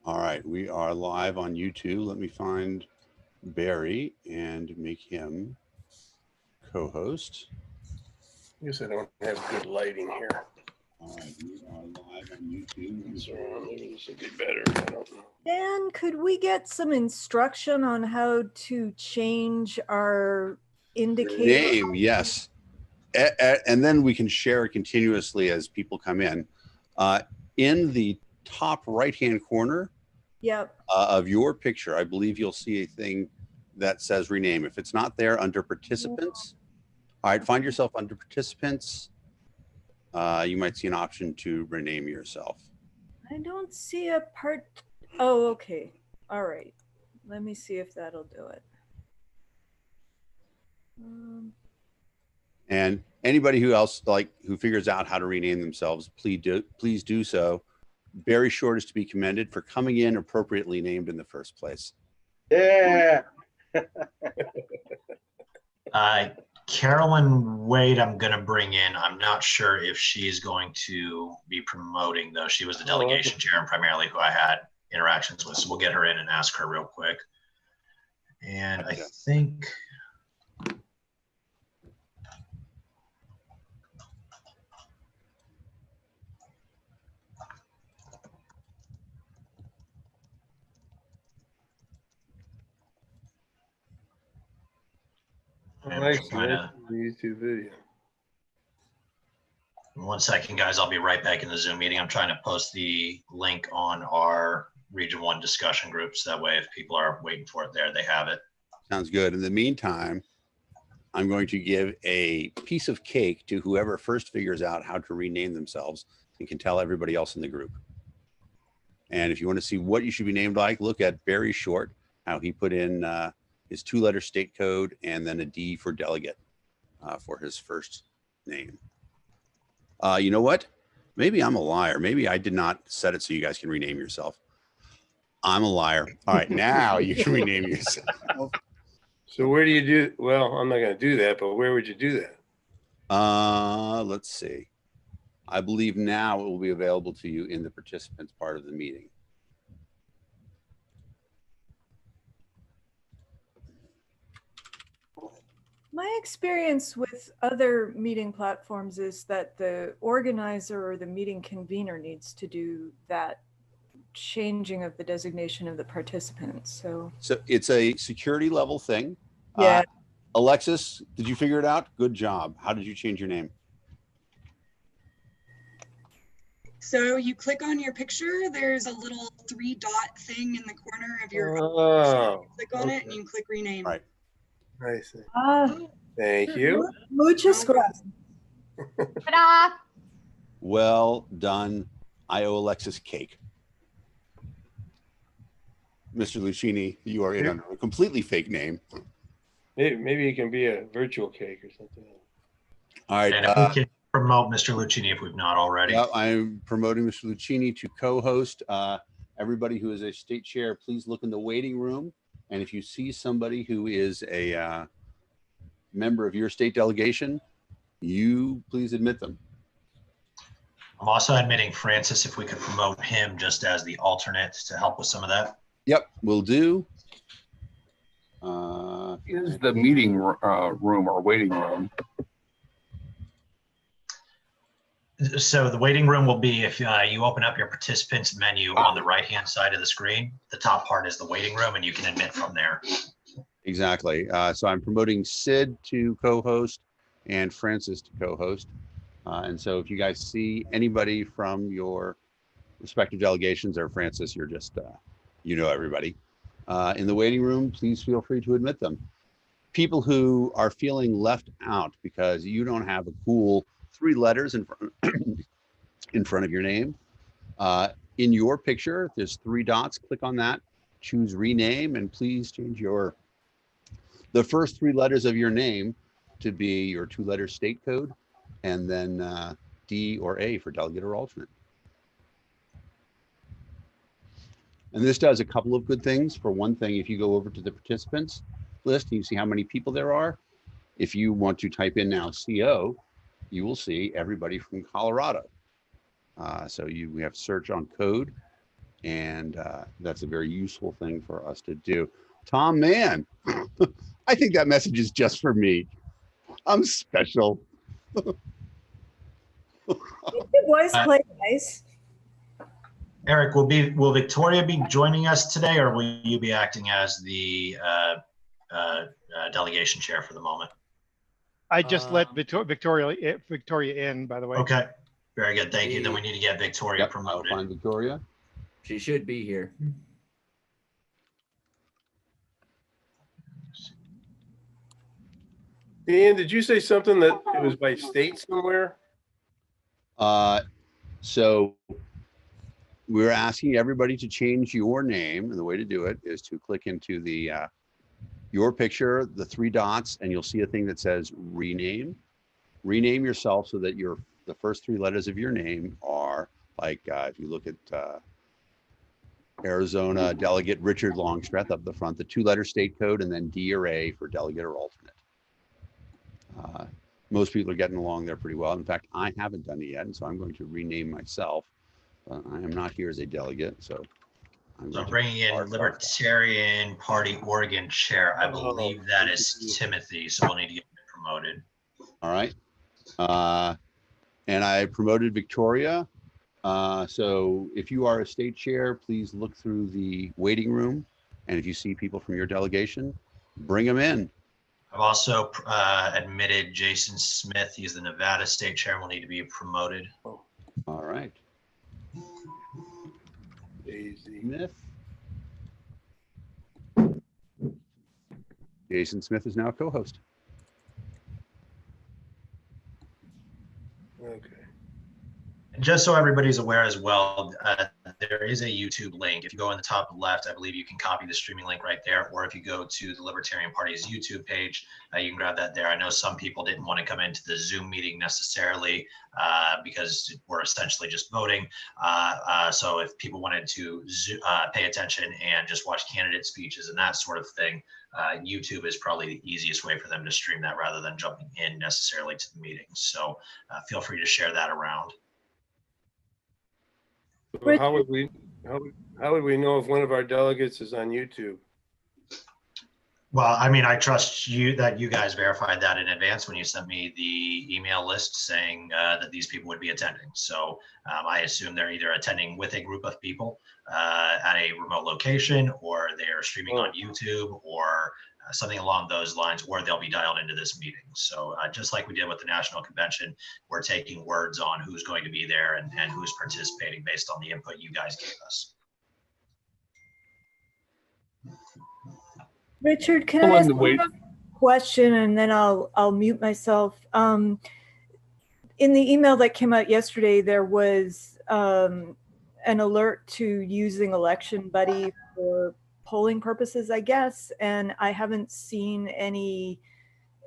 All right, we are live on YouTube. Let me find Barry and make him co-host. I guess I don't have good lighting here. All right, we are live on YouTube. So maybe this will be better. I don't know. Dan, could we get some instruction on how to change our indicator? Name, yes. And then we can share it continuously as people come in. In the top right-hand corner of your picture, I believe you'll see a thing that says rename. If it's not there, under participants, all right, find yourself under participants. You might see an option to rename yourself. I don't see a part. Oh, okay. All right. Let me see if that'll do it. And anybody who figures out how to rename themselves, please do so. Very Short is to be commended for coming in appropriately named in the first place. Yeah. Carolyn Wade, I'm going to bring in. I'm not sure if she's going to be promoting, though. She was the delegation chair and primarily who I had interactions with. So we'll get her in and ask her real quick. And I think... YouTube video. 1 second, guys. I'll be right back in the Zoom meeting. I'm trying to post the link on our Region 1 discussion groups. That way, if people are waiting for it there, they have it. Sounds good. In the meantime, I'm going to give a piece of cake to whoever first figures out how to rename themselves and can tell everybody else in the group. And if you want to see what you should be named like, look at Barry Short, how he put in his 2-letter state code and then a D for delegate for his first name. You know what? Maybe I'm a liar. Maybe I did not set it so you guys can rename yourself. I'm a liar. All right, now you can rename yourself. So where do you do? Well, I'm not going to do that, but where would you do that? Let's see. I believe now it will be available to you in the participants part of the meeting. My experience with other meeting platforms is that the organizer or the meeting convener needs to do that changing of the designation of the participants. So it's a security level thing. Yeah. Alexis, did you figure it out? Good job. How did you change your name? So you click on your picture, there's a little 3-dot thing in the corner of your Oh, you click on it and you click rename. Right. I see. Thank you. Muchas gracias. Ta-da! Well done. I owe Alexis cake. Mr. Lucchini, you are in under a completely fake name. Maybe it can be a virtual cake or something. All right. And if we can promote Mr. Lucchini if we've not already. Yeah, I'm promoting Mr. Lucchini to co-host. Everybody who is a state chair, please look in the waiting room. And if you see somebody who is a member of your state delegation, you please admit them. I'm also admitting Francis if we could promote him just as the alternate to help with some of that. Yep, will do. Is the meeting room or waiting room? So the waiting room will be if you open up your participants menu on the right-hand side of the screen. The top part is the waiting room, and you can admit from there. Exactly. So I'm promoting Sid to co-host and Francis to co-host. And so if you guys see anybody from your respective delegations, or Francis, you're just, you know everybody. In the waiting room, please feel free to admit them. People who are feeling left out because you don't have a cool 3 letters in front of your name. In your picture, there's 3 dots. Click on that, choose rename, and please change the first 3 letters of your name to be your 2-letter state code, and then D or A for delegate or alternate. And this does a couple of good things. For one thing, if you go over to the participants list, you see how many people there are. If you want to type in now CO, you will see everybody from Colorado. So we have search on code. And that's a very useful thing for us to do. Tom, man, I think that message is just for me. I'm special. It was quite nice. Eric, will Victoria be joining us today, or will you be acting as the delegation chair for the moment? I just let Victoria in, by the way. Okay, very good. Thank you. Then we need to get Victoria Yep, promoted. find Victoria. She should be here. Dan, did you say something that it was by state somewhere? So we're asking everybody to change your name, and the way to do it is to click into the your picture, the 3 dots, and you'll see a thing that says rename. Rename yourself so that the first 3 letters of your name are like if you look at Arizona delegate Richard Longstreth up the front, the 2-letter state code, and then D or A for delegate or alternate. Most people are getting along there pretty well. In fact, I haven't done it yet, and so I'm going to rename myself. I am not here as a delegate, so I'm bringing in Libertarian Party Oregon chair. I believe that is Timothy, so we'll need to get him promoted. All right. And I promoted Victoria. So if you are a state chair, please look through the waiting room. And if you see people from your delegation, bring them in. I've also admitted Jason Smith. He's the Nevada state chair and will need to be promoted. All right. Smith. Jason Smith is now a co-host. Okay. Just so everybody's aware as well, there is a YouTube link. If you go in the top left, I believe you can copy the streaming link right there. Or if you go to the Libertarian Party's YouTube page, you can grab that there. I know some people didn't want to come into the Zoom meeting necessarily because we're essentially just voting. So if people wanted to pay attention and just watch candidate speeches and that sort of thing, YouTube is probably the easiest way for them to stream that rather than jumping in necessarily to the meeting. So feel free to share that around. So how would we know if one of our delegates is on YouTube? Well, I mean, I trust you that you guys verified that in advance when you sent me the email list saying that these people would be attending. So I assume they're either attending with a group of people at a remote location, or they're streaming on YouTube, or something along those lines, or they'll be dialed into this meeting. So just like we did with the national convention, we're taking words on who's going to be there and who's participating based on the input you guys gave us. Richard, can I ask a question, and then I'll mute myself? In the email that came out yesterday, there was an alert to using Election Buddy for polling purposes, I guess, and I haven't seen any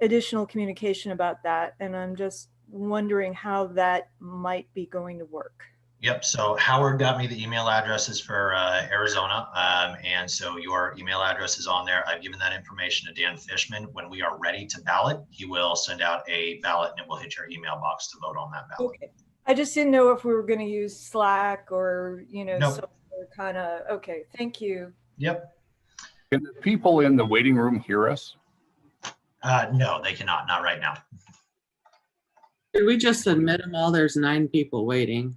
additional communication about that, and I'm just wondering how that might be going to work. Yep. So Howard got me the email addresses for Arizona. And so your email address is on there. I've given that information to Dan Fishman. When we are ready to ballot, he will send out a ballot and it will hit your email box to vote on that ballot. Okay. I just didn't know if we were going to use Slack or, Nope. some kind of, okay. Thank you. Yep. Can the people in the waiting room hear us? No, they cannot. Not right now. Did we just admit them all? There's 9 people waiting.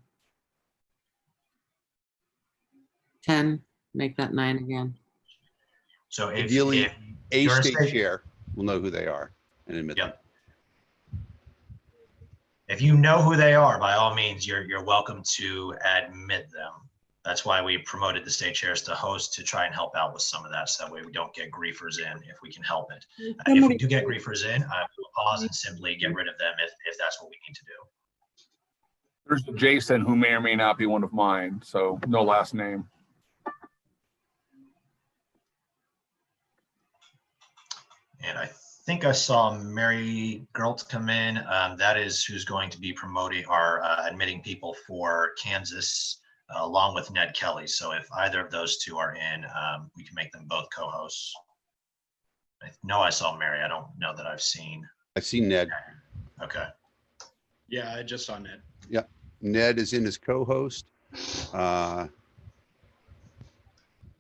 10, make that 9 again. So Ideally, a you're state chair will know who they are and admit them. If you know who they are, by all means, you're welcome to admit them. That's why we promoted the state chairs to host, to try and help out with some of that, so that way we don't get griefers in if we can help it. If we do get griefers in, I will pause and simply get rid of them if that's what we need to do. There's Jason, who may or may not be one of mine, so no last name. And I think I saw Mary Gertz come in. That is who's going to be promoting or admitting people for Kansas, along with Ned Kelly. So if either of those two are in, we can make them both co-hosts. I know I saw Mary. I don't know that I've seen. I've seen Ned. Okay. Yeah, I just saw Ned. Yep. Ned is in as co-host.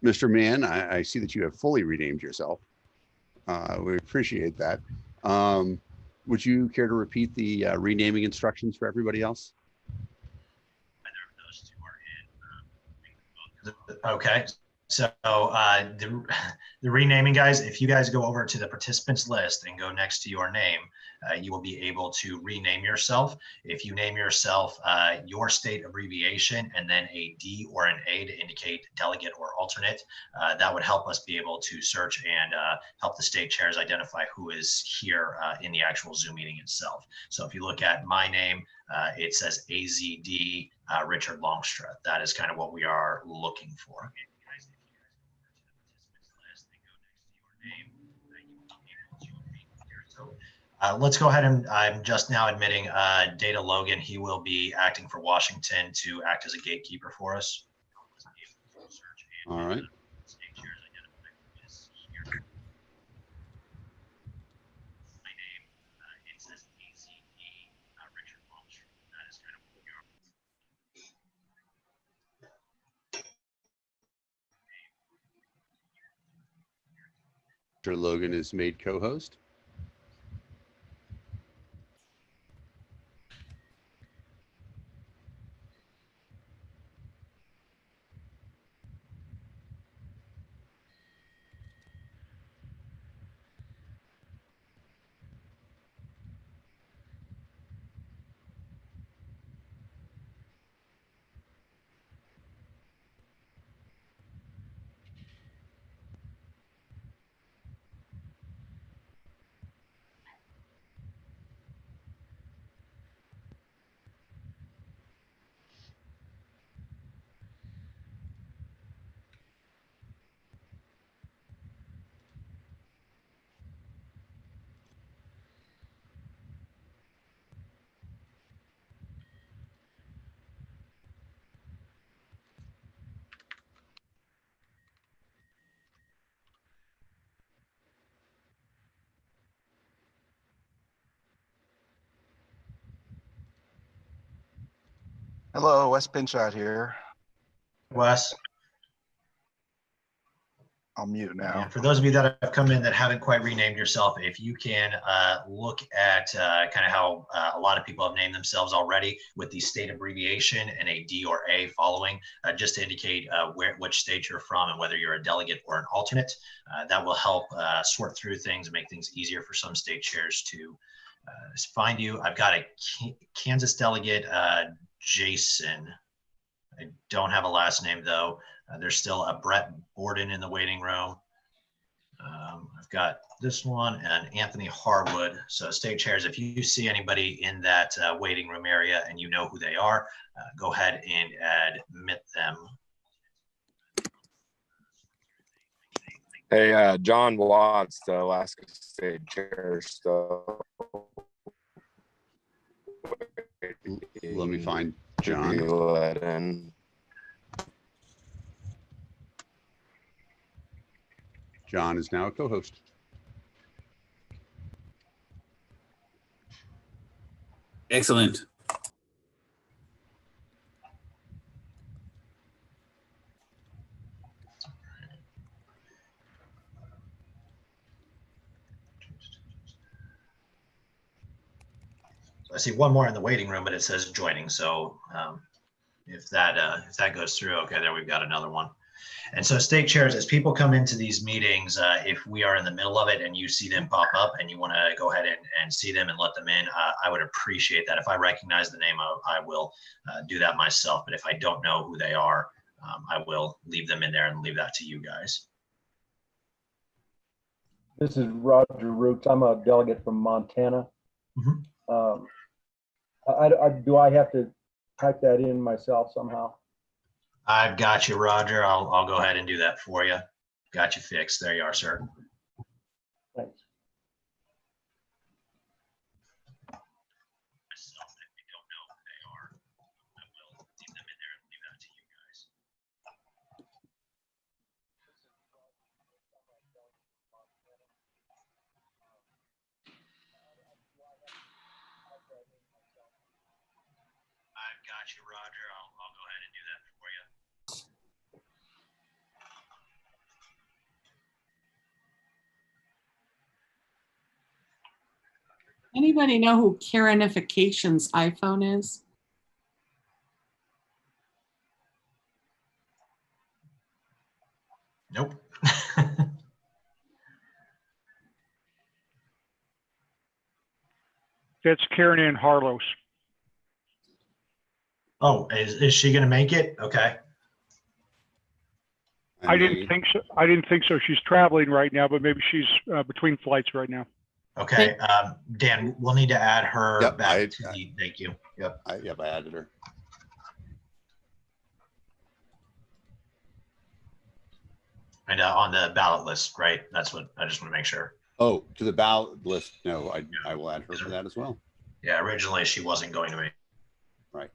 Mr. Mann, I see that you have fully renamed yourself. We appreciate that. Would you care to repeat the renaming instructions for everybody else? Okay, so the renaming, guys, if you guys go over to the participants list and go next to your name, you will be able to rename yourself. If you name yourself your state abbreviation and then a D or an A to indicate delegate or alternate, that would help us be able to search and help the state chairs identify who is here in the actual Zoom meeting itself. So if you look at my name, it says AZD Richard Longstreth. That is kind of what we are looking for. Let's go ahead and I'm just now admitting Data Logan. He will be acting for Washington to act as a gatekeeper for us. All right. Mr. Logan is made co-host. Hello, Wes Pinchot here. Wes. I'll mute now. And for those of you that have come in that haven't quite renamed yourself, if you can look at kind of how a lot of people have named themselves already with the state abbreviation and a D or A following, just to indicate which state you're from and whether you're a delegate or an alternate. That will help sort through things and make things easier for some state chairs to find you. I've got a Kansas delegate, Jason. I don't have a last name though. There's still a Brett Borden in the waiting room. I've got this one and Anthony Harwood. So state chairs, if you see anybody in that waiting room area and you know who they are, go ahead and admit them. Hey, John Watts, the Alaska State Chair. So let me find John. Let in. John is now a co-host. Excellent. I see one more in the waiting room, but it says joining. So if that goes through, okay, there we've got another one. And so state chairs, as people come into these meetings, if we are in the middle of it and you see them pop up and you want to go ahead and see them and let them in, I would appreciate that. If I recognize the name, I will do that myself. But if I don't know who they are, I will leave them in there and leave that to you guys. This is Roger Roots. I'm a delegate from Montana. Mm-hmm. Do I have to type that in myself somehow? I've got you, Roger. I'll go ahead and do that for you. Got you fixed. There you are, sir. Thanks. I've got you, Roger. I'll go ahead and do that for you. Anybody know who Karenification's iPhone is? Nope. That's Karen Ann Harlos. Oh, is she going to make it? Okay. I didn't think so. I didn't think so. She's traveling right now, but maybe she's between flights right now. Okay. Dan, we'll need to add her back to the, thank you. Yep. I added her. And on the ballot list, right? That's what I just want to make sure. Oh, to the ballot list. No, I will add her for that as well. Yeah, originally she wasn't going to make. Right.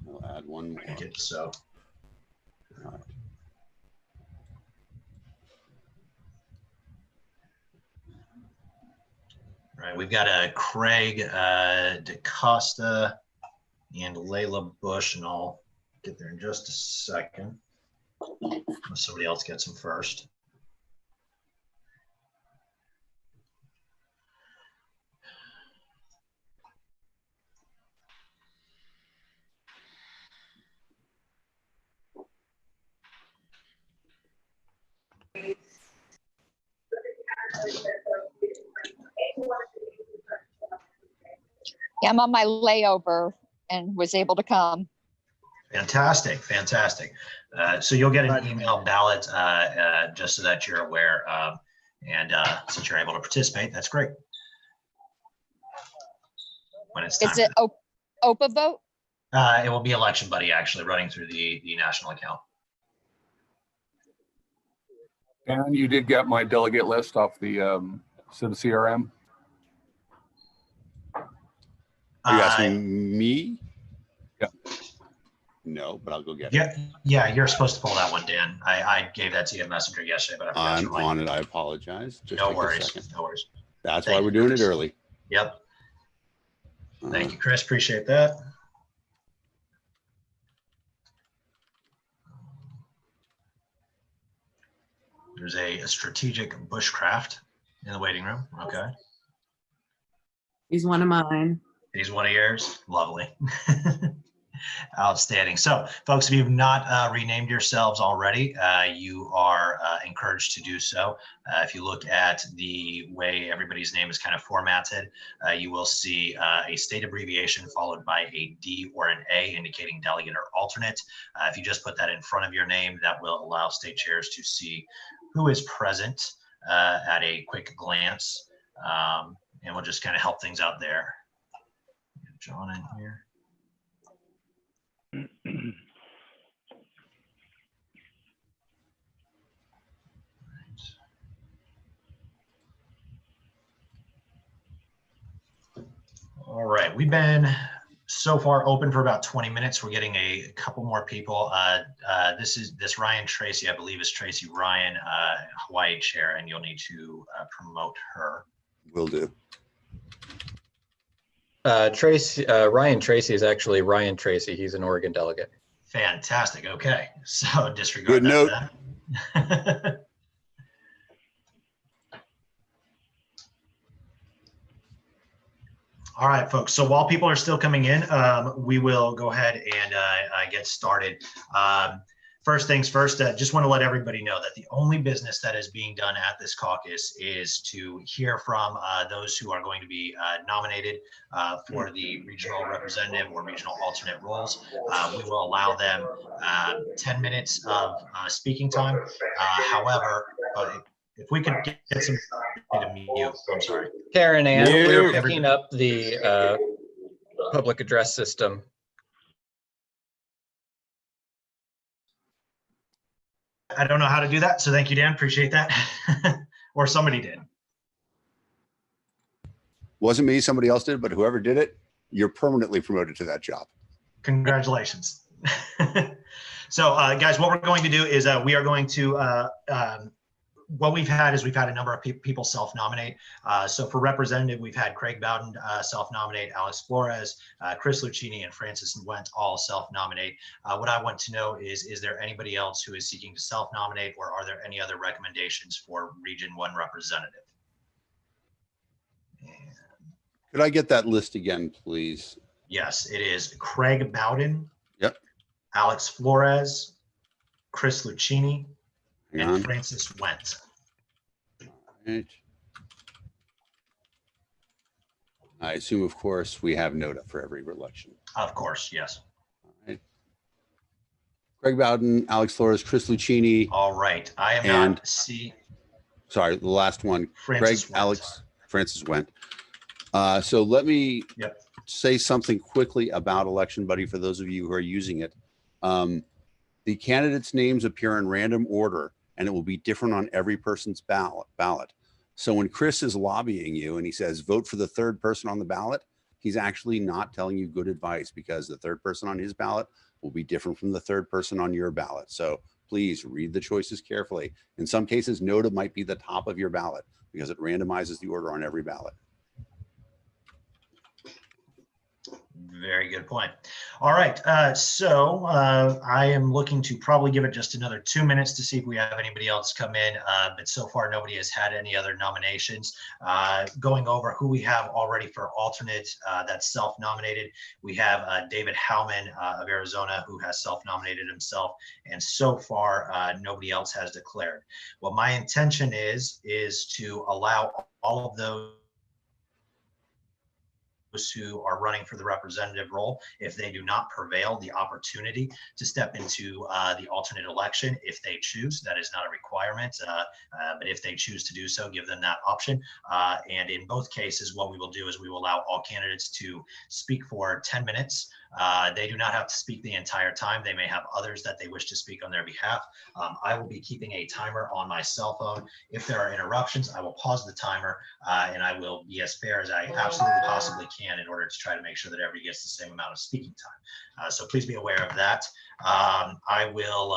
We'll add one more. Make it so. All right. Right, we've got a Craig DaCosta and Layla Bush, and I'll get there in just a second. Unless somebody else gets them first. Yeah, I'm on my layover and was able to come. Fantastic, fantastic. So you'll get an email ballot just so that you're aware, and since you're able to participate, that's great. When it's time. Is it OPA vote? It will be Election Buddy actually running through the national account. And you did get my delegate list off the CRM. Are you asking me? Yeah. No, but I'll go get it. it. Yeah, you're supposed to pull that one, Dan. I gave that to you in Messenger yesterday, but I forgot. I'm on it. I apologize. Just no take a worries. second. No worries. That's why we're doing it early. Yep. Thank you, Chris. Appreciate that. There's a strategic bushcraft in the waiting room. Okay. He's one of mine. He's one of yours. Lovely. Outstanding. So, folks, if you've not renamed yourselves already, you are encouraged to do so. If you look at the way everybody's name is kind of formatted, you will see a state abbreviation followed by a D or an A indicating delegate or alternate. If you just put that in front of your name, that will allow state chairs to see who is present at a quick glance, and we'll just kind of help things out there. Get John in here. All right, we've been so far open for about 20 minutes. We're getting a couple more people. This Ryan Tracy, I believe is Tracy Ryan, Hawaii chair, and you'll need to promote her. Will do. Ryan Tracy is actually Ryan Tracy. He's an Oregon delegate. Fantastic. Okay, so disregard Good note. that. All right, folks. So while people are still coming in, we will go ahead and get started. First things first, just want to let everybody know that the only business that is being done at this caucus is to hear from those who are going to be nominated for the regional representative or regional alternate roles. We will allow them 10 minutes of speaking time. However, if we could get some to mute, I'm sorry. Karen Ann, we're picking up the public address system. I don't know how to do that, so thank you, Dan. Appreciate that. Or somebody did. Wasn't me, somebody else did, but whoever did it, you're permanently promoted to that job. Congratulations. So, guys, what we're going to do is we are going to what we've had is we've had a number of people self-nominate. So for representative, we've had Craig Bowden self-nominate, Alex Flores, Chris Lucchini, and Francis Went all self-nominate. What I want to know is there anybody else who is seeking to self-nominate, or are there any other recommendations for Region 1 representative? And Could I get that list again, please? Yes, it is Craig Bowden, Yep. Alex Flores, Chris Lucchini, Hang and on. Francis Went. Right. I assume, of course, we have NOTA for every election. Of course, yes. All right. Craig Bowden, Alex Flores, Chris Lucchini. All right. I am and not see. Sorry, the last one. Francis Craig, Went. Alex, Francis Went. So let me Yep. say something quickly about Election Buddy for those of you who are using it. The candidates' names appear in random order, and it will be different on every person's ballot. So when Chris is lobbying you and he says, vote for the third person on the ballot, he's actually not telling you good advice, because the third person on his ballot will be different from the third person on your ballot. So please read the choices carefully. In some cases, NOTA might be the top of your ballot because it randomizes the order on every ballot. Very good point. All right. So I am looking to probably give it just another 2 minutes to see if we have anybody else come in. But so far, nobody has had any other nominations. Going over who we have already for alternate that's self-nominated. We have David Howman of Arizona, who has self-nominated himself. And so far, nobody else has declared. What my intention is to allow all of those who are running for the representative role, if they do not prevail, the opportunity to step into the alternate election if they choose. That is not a requirement, but if they choose to do so, give them that option. And in both cases, what we will do is we will allow all candidates to speak for 10 minutes. They do not have to speak the entire time. They may have others that they wish to speak on their behalf. I will be keeping a timer on my cell phone. If there are interruptions, I will pause the timer and I will be as fair as I absolutely possibly can in order to try to make sure that everybody gets the same amount of speaking time. So please be aware of that. I will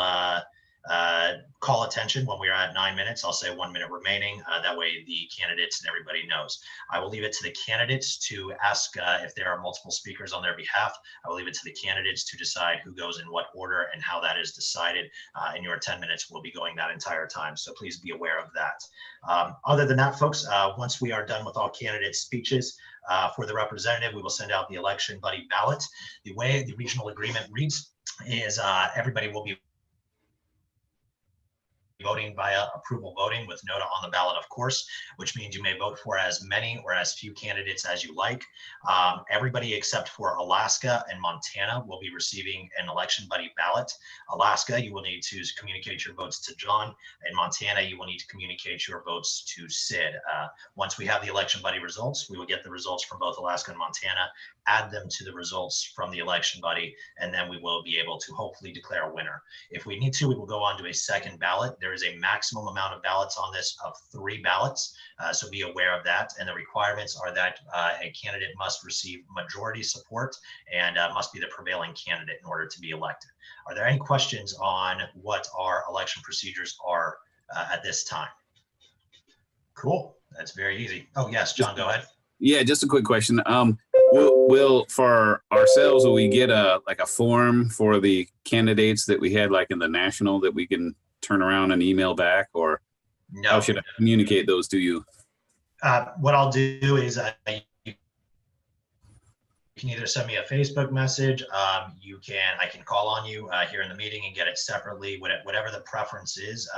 call attention when we are at 9 minutes. I'll say 1 minute remaining. That way the candidates and everybody knows. I will leave it to the candidates to ask if there are multiple speakers on their behalf. I will leave it to the candidates to decide who goes in what order and how that is decided. And your 10 minutes will be going that entire time. So please be aware of that. Other than that, folks, once we are done with all candidates' speeches for the representative, we will send out the election buddy ballot. The way the regional agreement reads is everybody will be voting via approval voting with NOTA on the ballot, of course, which means you may vote for as many or as few candidates as you like. Everybody except for Alaska and Montana will be receiving an election buddy ballot. Alaska, you will need to communicate your votes to John. In Montana, you will need to communicate your votes to Sid. Once we have the election buddy results, we will get the results from both Alaska and Montana, add them to the results from the election buddy, and then we will be able to hopefully declare a winner. If we need to, we will go on to a second ballot. There is a maximum amount of ballots on this of 3 ballots, so be aware of that. And the requirements are that a candidate must receive majority support and must be the prevailing candidate in order to be elected. Are there any questions on what our election procedures are at this time? Cool, that's very easy. Oh yes, John, go ahead. Yeah, just a quick question. Will for ourselves, will we get a form for the candidates that we had like in the national that we can turn around and email back, or no, how should I communicate those to you? What I'll do is you can either send me a Facebook message. I can call on you here in the meeting and get it separately. Whatever the preference is,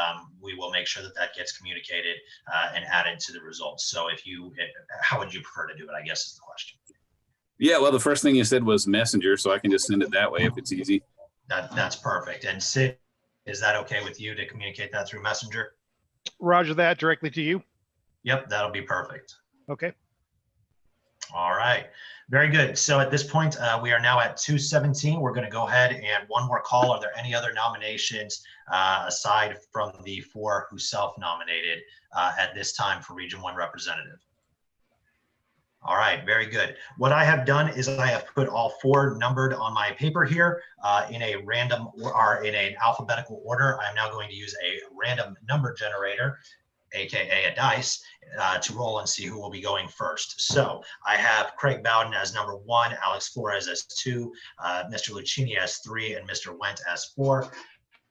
we will make sure that that gets communicated and added to the results. So how would you prefer to do it, I guess is the question. Yeah, well, the first thing you said was Messenger, so I can just send it that way if it's easy. That's perfect. And Sid, is that okay with you to communicate that through Messenger? Roger that, directly to you. Yep, that'll be perfect. Okay. All right, very good. So at this point, we are now at 2:17. We're going to go ahead and one more call. Are there any other nominations aside from the 4 who self-nominated at this time for Region 1 representative? All right, very good. What I have done is I have put all 4 numbered on my paper here in a random or in an alphabetical order. I'm now going to use a random number generator, AKA a dice, to roll and see who will be going first. So I have Craig Bowden as number 1, Alex Flores as 2, Mr. Lucchini as 3, and Mr. Went as 4.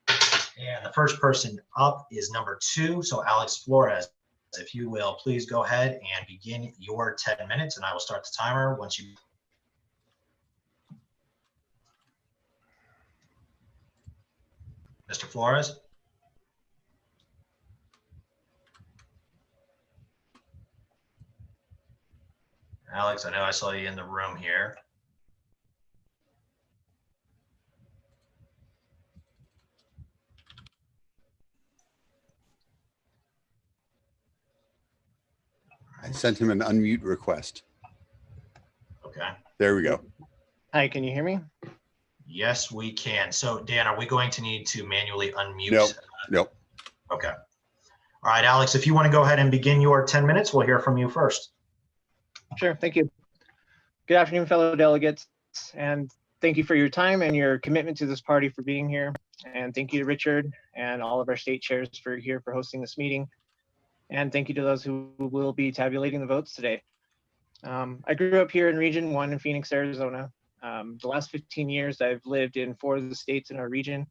And the first person up is number 2, so Alex Flores. if you will, please go ahead and begin your 10 minutes, and I will start the timer once you. Mr. Flores? Alex, I know I saw you in the room here. I sent him an unmute request. Okay. There we go. Hi, can you hear me? Yes, we can. So Dan, are we going to need to manually unmute? Nope. Nope. Okay. All right, Alex, if you want to go ahead and begin your 10 minutes, we'll hear from you first. Sure, thank you. Good afternoon, fellow delegates, and thank you for your time and your commitment to this party for being here. And thank you to Richard and all of our state chairs for hosting this meeting. And thank you to those who will be tabulating the votes today. I grew up here in Region 1 in Phoenix, Arizona. The last 15 years, I've lived in 4 of the states in our region.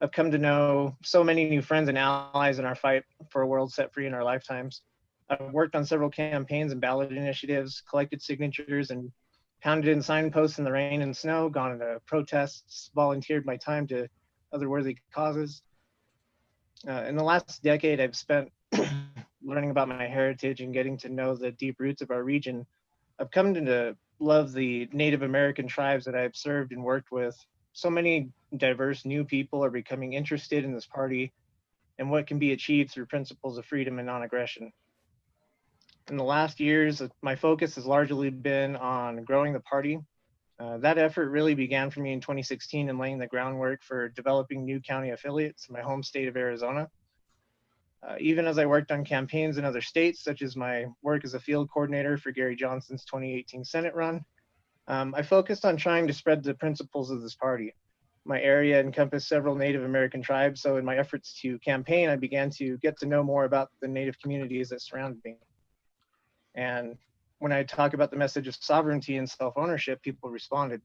I've come to know so many new friends and allies in our fight for a world set free in our lifetimes. I've worked on several campaigns and ballot initiatives, collected signatures, and pounded in signposts in the rain and snow, gone to protests, volunteered my time to other worthy causes. In the last decade, I've spent learning about my heritage and getting to know the deep roots of our region. I've come to love the Native American tribes that I've served and worked with. So many diverse new people are becoming interested in this party and what can be achieved through principles of freedom and non-aggression. In the last years, my focus has largely been on growing the party. That effort really began for me in 2016 and laying the groundwork for developing new county affiliates in my home state of Arizona. Even as I worked on campaigns in other states, such as my work as a field coordinator for Gary Johnson's 2018 Senate run, I focused on trying to spread the principles of this party. My area encompassed several Native American tribes, so in my efforts to campaign, I began to get to know more about the Native communities that surrounded me. And when I talk about the message of sovereignty and self-ownership, people responded.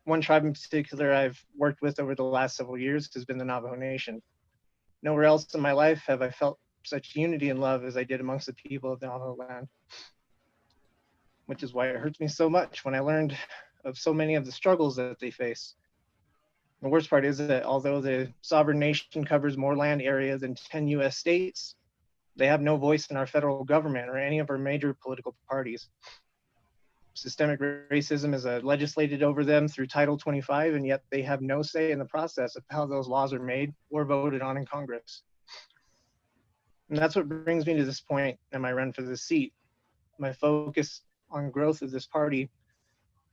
One tribe in particular I've worked with over the last several years has been the Navajo Nation. Nowhere else in my life have I felt such unity and love as I did amongst the people of the Navajo land, which is why it hurts me so much when I learned of so many of the struggles that they face. The worst part is that although the sovereign nation covers more land area than 10 US states, they have no voice in our federal government or any of our major political parties. Systemic racism is legislated over them through Title 25, and yet they have no say in the process of how those laws are made or voted on in Congress. And that's what brings me to this point in my run for this seat. My focus on growth of this party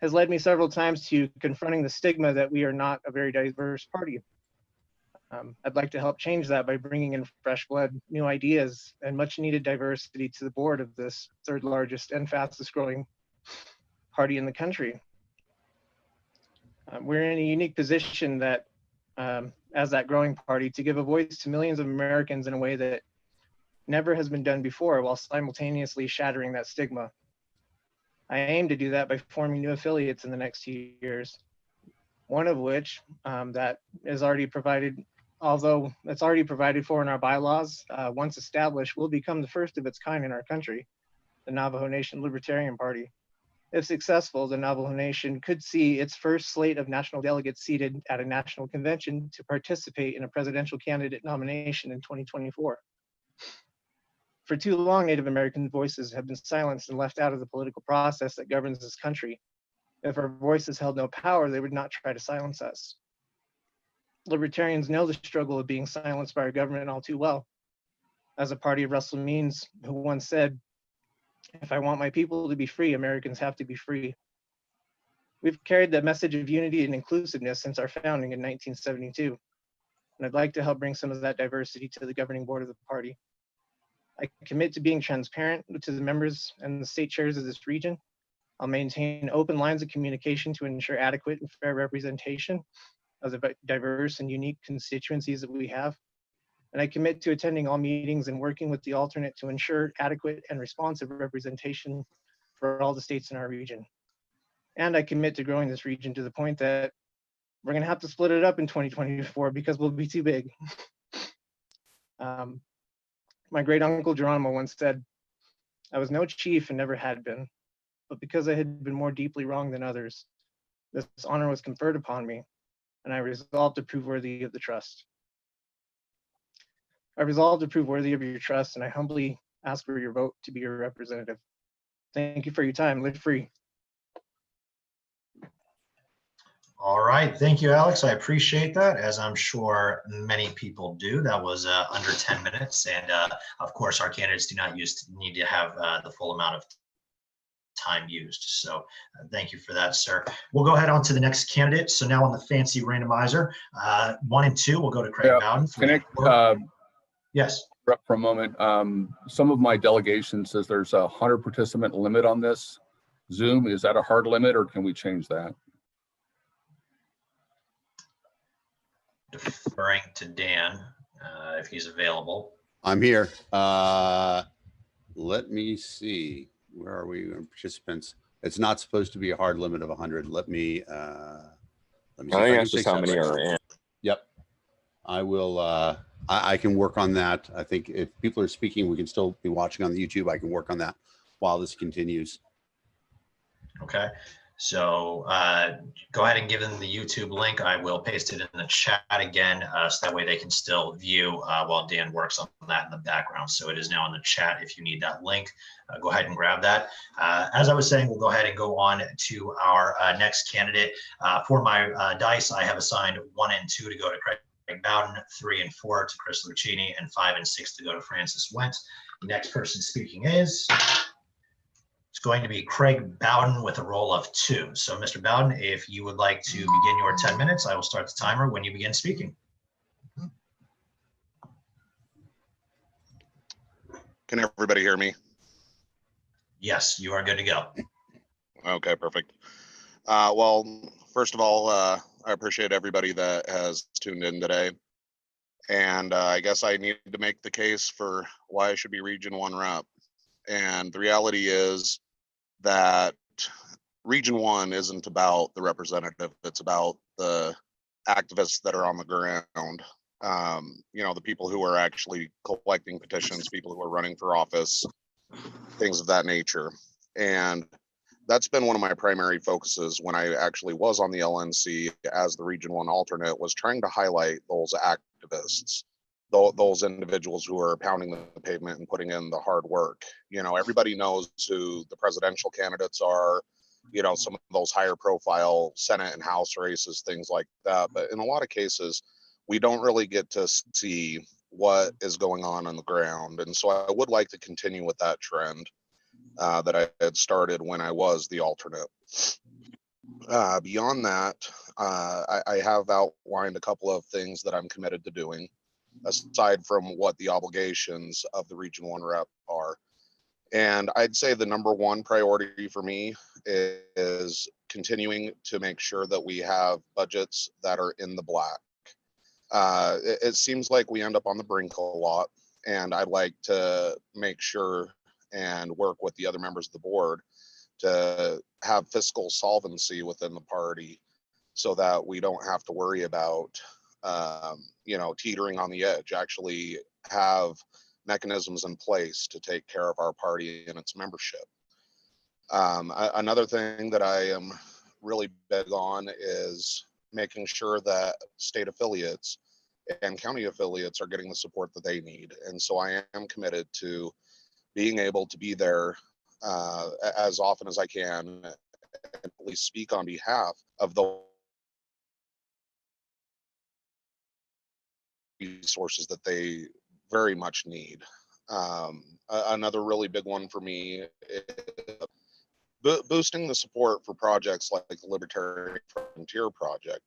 has led me several times to confronting the stigma that we are not a very diverse party. I'd like to help change that by bringing in fresh blood, new ideas, and much needed diversity to the board of this 3rd largest and fastest growing party in the country. We're in a unique position that, as that growing party, to give a voice to millions of Americans in a way that never has been done before, while simultaneously shattering that stigma. I aim to do that by forming new affiliates in the next 2 years. One of which that is already provided, although it's already provided for in our bylaws, once established, will become the first of its kind in our country, the Navajo Nation Libertarian Party. If successful, the Navajo Nation could see its first slate of national delegates seated at a national convention to participate in a presidential candidate nomination in 2024. For too long, Native American voices have been silenced and left out of the political process that governs this country. If our voices held no power, they would not try to silence us. Libertarians know the struggle of being silenced by our government all too well. As a party of Russell Means, who once said, "If I want my people to be free, Americans have to be free." We've carried that message of unity and inclusiveness since our founding in 1972. And I'd like to help bring some of that diversity to the governing board of the party. I commit to being transparent to the members and the state chairs of this region. I'll maintain open lines of communication to ensure adequate and fair representation of the diverse and unique constituencies that we have. And I commit to attending all meetings and working with the alternate to ensure adequate and responsive representation for all the states in our region. And I commit to growing this region to the point that we're gonna have to split it up in 2024 because we'll be too big. My great uncle Geronimo once said, "I was no chief and never had been, but because I had been more deeply wronged than others, this honor was conferred upon me, and I resolved to prove worthy of the trust." I resolve to prove worthy of your trust, and I humbly ask for your vote to be your representative. Thank you for your time. Live free. All right, thank you, Alex. I appreciate that, as I'm sure many people do. That was under 10 minutes. And of course, our candidates do not need to have the full amount of time used. So thank you for that, sir. We'll go ahead on to the next candidate. So now on the fancy randomizer, 1 and 2, we'll go to Craig Bowden. Yes. For a moment, some of my delegation says there's a 100 participant limit on this Zoom. Is that a hard limit, or can we change that? Deferring to Dan, if he's available. I'm here. Let me see. Where are we, participants? It's not supposed to be a hard limit of 100. Let me see. I think that's just how many are in. Yep. I will. I can work on that. I think if people are speaking, we can still be watching on the YouTube. I can work on that while this continues. Okay. So go ahead and give them the YouTube link. I will paste it in the chat again, so that way they can still view while Dan works on that in the background. So it is now in the chat if you need that link. Go ahead and grab that. As I was saying, we'll go ahead and go on to our next candidate. For my dice, I have assigned 1 and 2 to go to Craig Bowden, 3 and 4 to Chris Lucchini, and 5 and 6 to go to Francis Went. The next person speaking is... It's going to be Craig Bowden with a roll of 2. So Mr. Bowden, if you would like to begin your 10 minutes, I will start the timer when you begin speaking. Can everybody hear me? Yes, you are good to go. Okay, perfect. Well, first of all, I appreciate everybody that has tuned in today. And I guess I need to make the case for why I should be Region 1 rep. And the reality is that Region 1 isn't about the representative, it's about the activists that are on the ground. You know, the people who are actually collecting petitions, people who are running for office, things of that nature. And that's been one of my primary focuses when I actually was on the LNC as the Region 1 alternate, was trying to highlight those activists, those individuals who are pounding the pavement and putting in the hard work. You know, everybody knows who the presidential candidates are, you know, some of those higher profile Senate and House races, things like that. But in a lot of cases, we don't really get to see what is going on the ground. And so I would like to continue with that trend that I had started when I was the alternate. Beyond that, I have outlined a couple of things that I'm committed to doing, aside from what the obligations of the Region 1 rep are. And I'd say the number one priority for me is continuing to make sure that we have budgets that are in the black. It seems like we end up on the brink a lot, and I'd like to make sure and work with the other members of the board to have fiscal solvency within the party so that we don't have to worry about you know, teetering on the edge, actually have mechanisms in place to take care of our party and its membership. Another thing that I am really big on is making sure that state affiliates and county affiliates are getting the support that they need. And so I am committed to being able to be there as often as I can and at least speak on behalf of the resources that they very much need. Another really big one for me is boosting the support for projects like the Libertarian Frontier Project.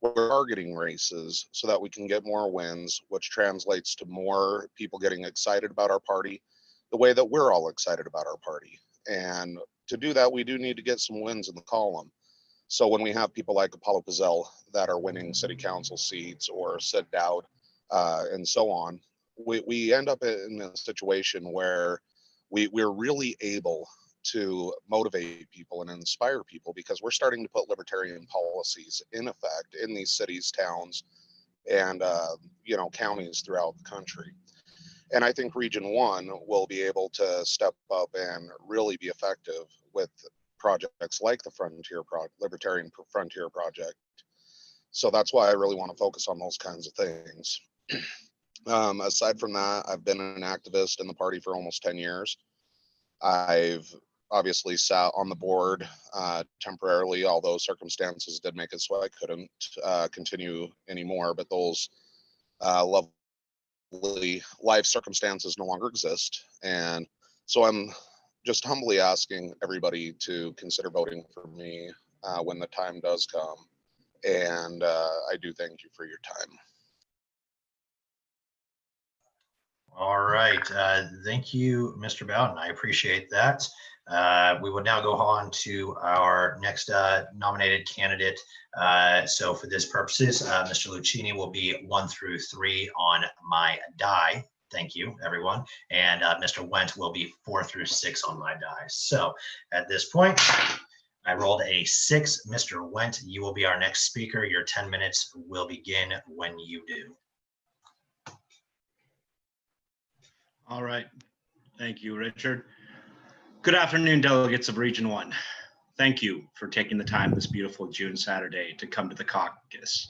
We're targeting races so that we can get more wins, which translates to more people getting excited about our party the way that we're all excited about our party. And to do that, we do need to get some wins in the column. So when we have people like Apollo Pizzell that are winning city council seats, or Sid Dowd, and so on, we end up in a situation where we're really able to motivate people and inspire people, because we're starting to put libertarian policies in effect in these cities, towns, and you know, counties throughout the country. And I think Region 1 will be able to step up and really be effective with projects like the Libertarian Frontier Project. So that's why I really want to focus on those kinds of things. Aside from that, I've been an activist in the party for almost 10 years. I've obviously sat on the board temporarily, although circumstances did make it so I couldn't continue anymore, but those lovely life circumstances no longer exist. And so I'm just humbly asking everybody to consider voting for me when the time does come. And I do thank you for your time. All right. Thank you, Mr. Bowden. I appreciate that. We will now go on to our next nominated candidate. So for this purposes, Mr. Lucchini will be 1 through 3 on my die. Thank you, everyone. And Mr. Wendt will be 4 through 6 on my die. So at this point, I rolled a 6. Mr. Wendt, you will be our next speaker. Your 10 minutes will begin when you do. All right. Thank you, Richard. Good afternoon, delegates of Region 1. Thank you for taking the time this beautiful June Saturday to come to the caucus.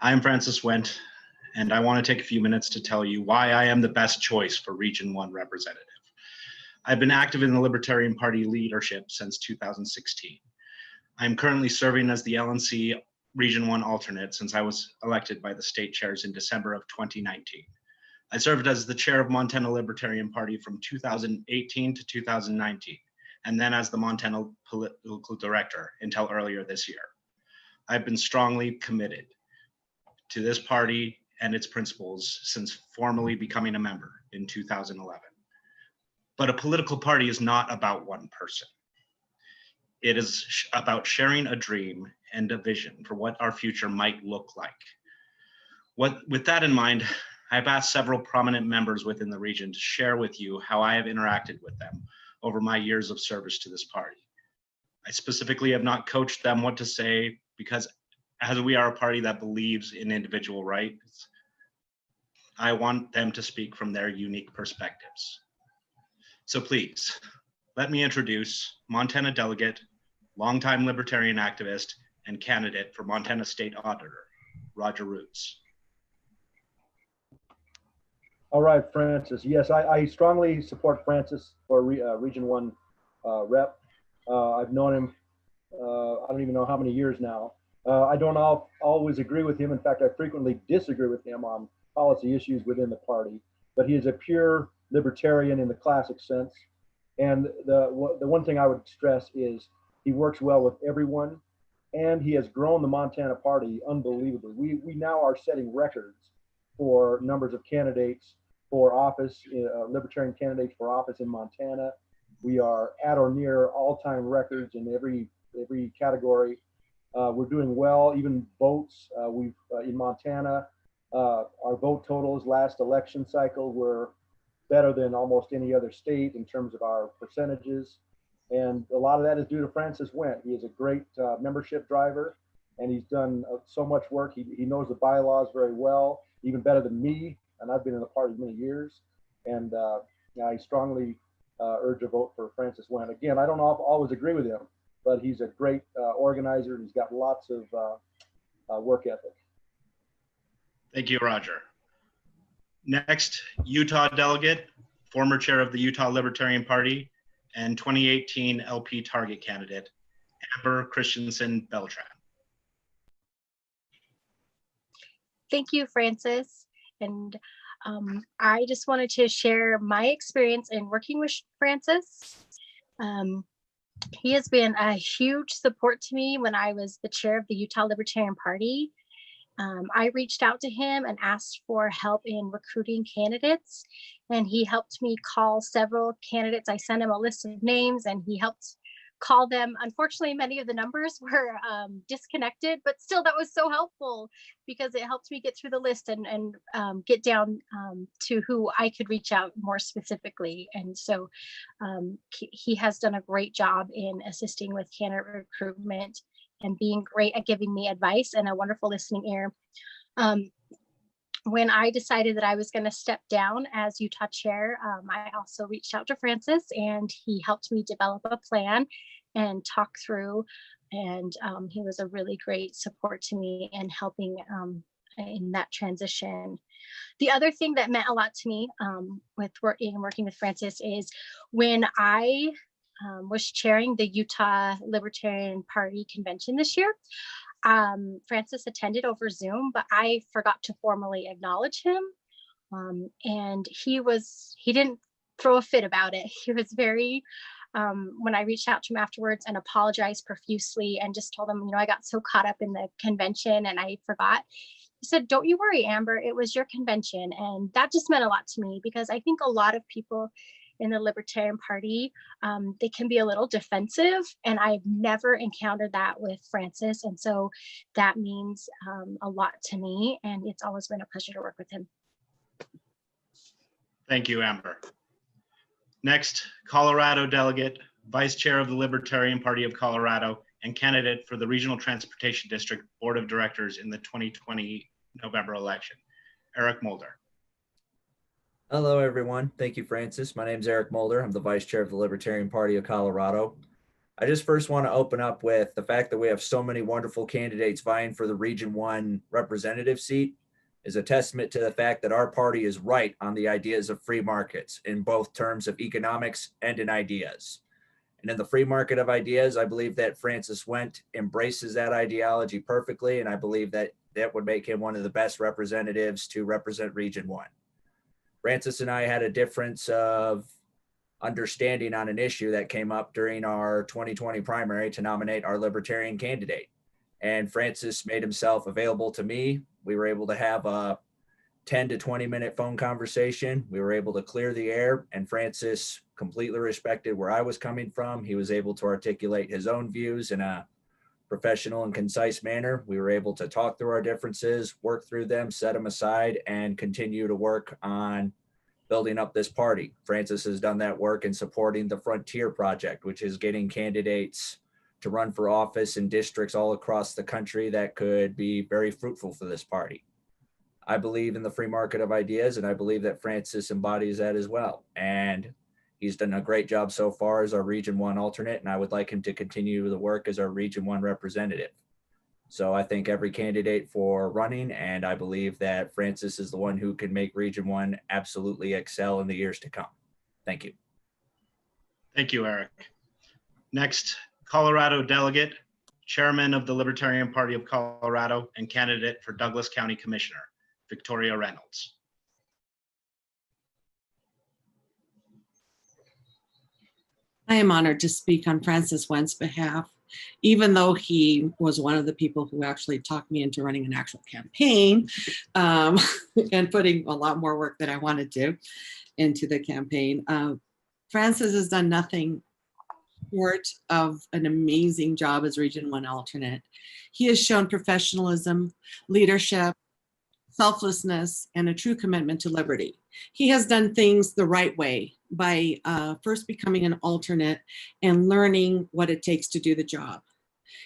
I am Francis Wendt, and I want to take a few minutes to tell you why I am the best choice for Region 1 representative. I've been active in the Libertarian Party leadership since 2016. I am currently serving as the LNC Region 1 alternate since I was elected by the state chairs in December of 2019. I served as the chair of Montana Libertarian Party from 2018 to 2019, and then as the Montana political director until earlier this year. I've been strongly committed to this party and its principles since formally becoming a member in 2011. But a political party is not about one person. It is about sharing a dream and a vision for what our future might look like. With that in mind, I've asked several prominent members within the region to share with you how I have interacted with them over my years of service to this party. I specifically have not coached them what to say because as we are a party that believes in individual rights, I want them to speak from their unique perspectives. So please, let me introduce Montana delegate, longtime libertarian activist, and candidate for Montana State Auditor, Roger Roots. All right, Francis. Yes, I strongly support Francis for Region 1 rep. I've known him, I don't even know how many years now. I don't always agree with him. In fact, I frequently disagree with him on policy issues within the party, but he is a pure libertarian in the classic sense. And the one thing I would stress is he works well with everyone, and he has grown the Montana party unbelievably. We now are setting records for numbers of candidates for office, libertarian candidates for office in Montana. We are at or near all-time records in every category. We're doing well, even votes. In Montana, our vote totals last election cycle were better than almost any other state in terms of our percentages. And a lot of that is due to Francis Wendt. He is a great membership driver, and he's done so much work. He knows the bylaws very well, even better than me. And I've been in the party many years. And I strongly urge a vote for Francis Wendt. Again, I don't always agree with him, but he's a great organizer. He's got lots of work ethic. Thank you, Roger. Next, Utah delegate, former chair of the Utah Libertarian Party, and 2018 LP target candidate, Amber Christensen Beltran. Thank you, Francis. And I just wanted to share my experience in working with Francis. He has been a huge support to me when I was the chair of the Utah Libertarian Party. I reached out to him and asked for help in recruiting candidates, and he helped me call several candidates. I sent him a list of names and he helped call them. Unfortunately, many of the numbers were disconnected, but still that was so helpful because it helped me get through the list and get down to who I could reach out more specifically. And so he has done a great job in assisting with candidate recruitment and being great at giving me advice and a wonderful listening ear. when I decided that I was going to step down as Utah chair, I also reached out to Francis, and he helped me develop a plan and talk through. And he was a really great support to me in helping in that transition. The other thing that meant a lot to me with working with Francis is when I was chairing the Utah Libertarian Party convention this year. Francis attended over Zoom, but I forgot to formally acknowledge him. And he didn't throw a fit about it. He was very, when I reached out to him afterwards and apologized profusely and just told him, I got so caught up in the convention and I forgot. He said, "Don't you worry, Amber, it was your convention." And that just meant a lot to me, because I think a lot of people in the Libertarian Party, they can be a little defensive, and I've never encountered that with Francis. And so that means a lot to me, and it's always been a pleasure to work with him. Thank you, Amber. Next, Colorado delegate, Vice Chair of the Libertarian Party of Colorado, and candidate for the Regional Transportation District Board of Directors in the 2020 November election, Eric Mulder. Hello, everyone. Thank you, Francis. My name is Eric Mulder. I'm the Vice Chair of the Libertarian Party of Colorado. I just first want to open up with the fact that we have so many wonderful candidates vying for the Region 1 representative seat is a testament to the fact that our party is right on the ideas of free markets in both terms of economics and in ideas. And in the free market of ideas, I believe that Francis Went embraces that ideology perfectly, and I believe that that would make him one of the best representatives to represent Region 1. Francis and I had a difference of understanding on an issue that came up during our 2020 primary to nominate our Libertarian candidate. And Francis made himself available to me. We were able to have a 10 to 20 minute phone conversation. We were able to clear the air, and Francis completely respected where I was coming from. He was able to articulate his own views in a professional and concise manner. We were able to talk through our differences, work through them, set them aside, and continue to work on building up this party. Francis has done that work in supporting the Frontier Project, which is getting candidates to run for office in districts all across the country that could be very fruitful for this party. I believe in the free market of ideas, and I believe that Francis embodies that as well. And he's done a great job so far as our Region 1 alternate, and I would like him to continue the work as our Region 1 representative. So I thank every candidate for running, and I believe that Francis is the one who can make Region 1 absolutely excel in the years to come. Thank you. Thank you, Eric. Next, Colorado delegate, Chairman of the Libertarian Party of Colorado, and candidate for Douglas County Commissioner, Victoria Reynolds. I am honored to speak on Francis Went's behalf, even though he was one of the people who actually talked me into running an actual campaign and putting a lot more work than I wanted to into the campaign. Francis has done nothing short of an amazing job as Region 1 alternate. He has shown professionalism, leadership, selflessness, and a true commitment to liberty. He has done things the right way by first becoming an alternate and learning what it takes to do the job.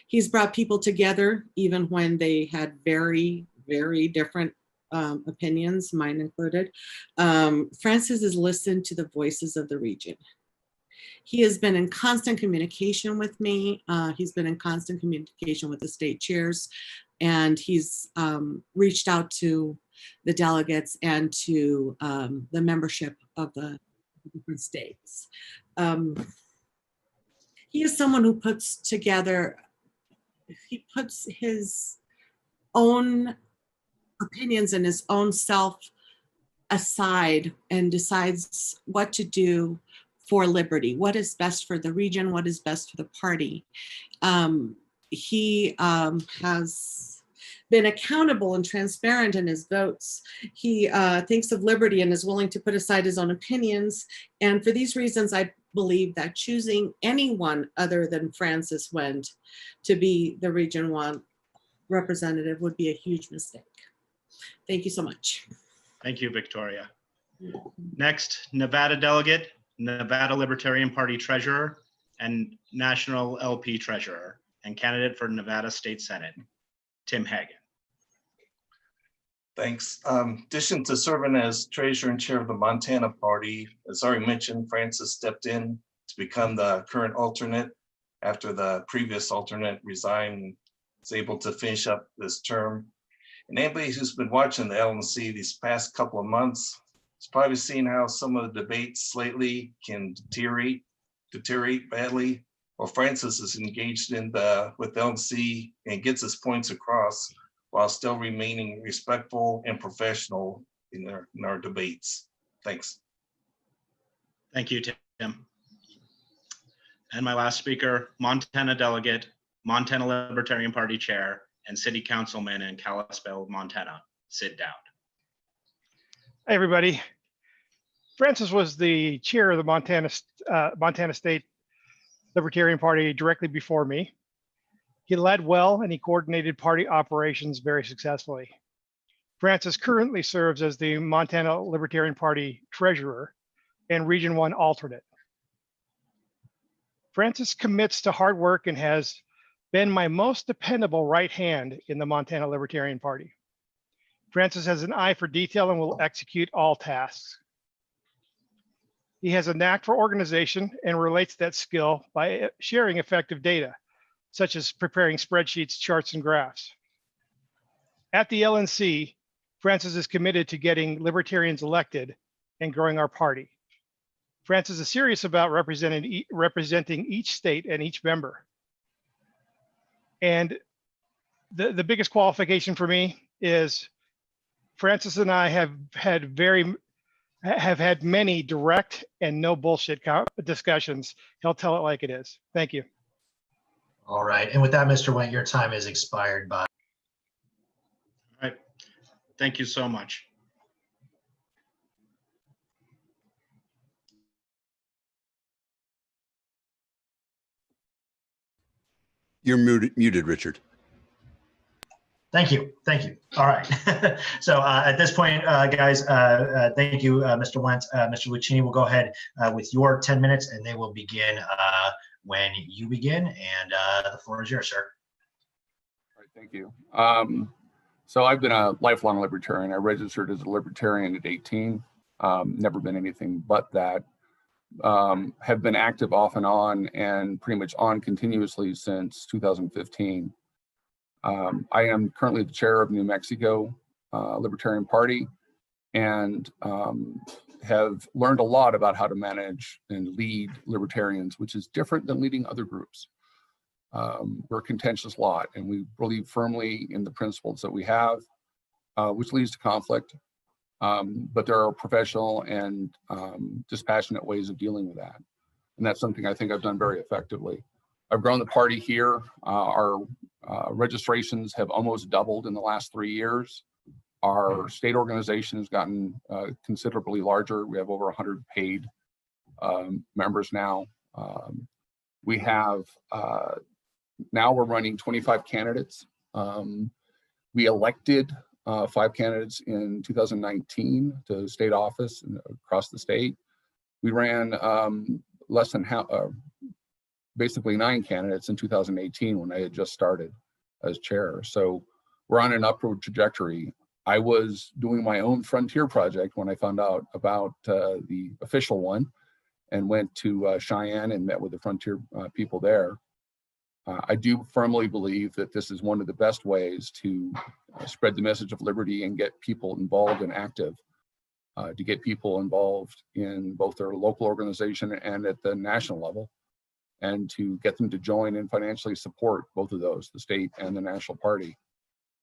He's brought people together even when they had very, very different opinions, mine included. Francis has listened to the voices of the region. He has been in constant communication with me. He's been in constant communication with the state chairs, and he's reached out to the delegates and to the membership of the different states. He is someone who puts his own opinions and his own self aside and decides what to do for liberty, what is best for the region, what is best for the party. He has been accountable and transparent in his votes. He thinks of liberty and is willing to put aside his own opinions. And for these reasons, I believe that choosing anyone other than Francis Went to be the Region 1 representative would be a huge mistake. Thank you so much. Thank you, Victoria. Next, Nevada delegate, Nevada Libertarian Party Treasurer and National LP Treasurer, and candidate for Nevada State Senate, Tim Hagan. Thanks. In addition to serving as treasurer and chair of the Montana Party, as already mentioned, Francis stepped in to become the current alternate after the previous alternate resigned and was able to finish up this term. And anybody who's been watching the LNC these past couple of months has probably seen how some of the debates lately can deteriorate badly. Well, Francis is engaged with LNC and gets his points across while still remaining respectful and professional in our debates. Thanks. Thank you, Tim. And my last speaker, Montana delegate, Montana Libertarian Party chair, and city councilman in Kalispell, Montana, Sid Dowd. Hey, everybody. Francis was the chair of the Montana State Libertarian Party directly before me. He led well and he coordinated party operations very successfully. Francis currently serves as the Montana Libertarian Party treasurer and Region 1 alternate. Francis commits to hard work and has been my most dependable right hand in the Montana Libertarian Party. Francis has an eye for detail and will execute all tasks. He has a knack for organization and relates that skill by sharing effective data, such as preparing spreadsheets, charts, and graphs. At the LNC, Francis is committed to getting libertarians elected and growing our party. Francis is serious about representing each state and each member. And the biggest qualification for me is Francis and I have had many direct and no bullshit discussions. He'll tell it like it is. Thank you. All right. And with that, Mr. Wendt, your time is expired by. All right. Thank you so much. You're muted, Richard. Thank you. Thank you. All right. So at this point, guys, thank you, Mr. Wendt. Mr. Lucchini will go ahead with your 10 minutes and they will begin when you begin. And the floor is yours, sir. All right, thank you. So I've been a lifelong libertarian. I registered as a libertarian at 18. Never been anything but that. Have been active off and on and pretty much on continuously since 2015. I am currently the chair of New Mexico Libertarian Party and have learned a lot about how to manage and lead libertarians, which is different than leading other groups. We're a contentious lot and we believe firmly in the principles that we have, which leads to conflict. But there are professional and dispassionate ways of dealing with that. And that's something I think I've done very effectively. I've grown the party here. Our registrations have almost doubled in the last 3 years. Our state organization has gotten considerably larger. We have over 100 paid members now. We have, now we're running 25 candidates. We elected 5 candidates in 2019 to state office across the state. We ran less than basically 9 candidates in 2018 when I had just started as chair. So we're on an upward trajectory. I was doing my own frontier project when I found out about the official one and went to Cheyenne and met with the frontier people there. I do firmly believe that this is one of the best ways to spread the message of liberty and get people involved and active, to get people involved in both their local organization and at the national level, and to get them to join and financially support both of those, the state and the national party.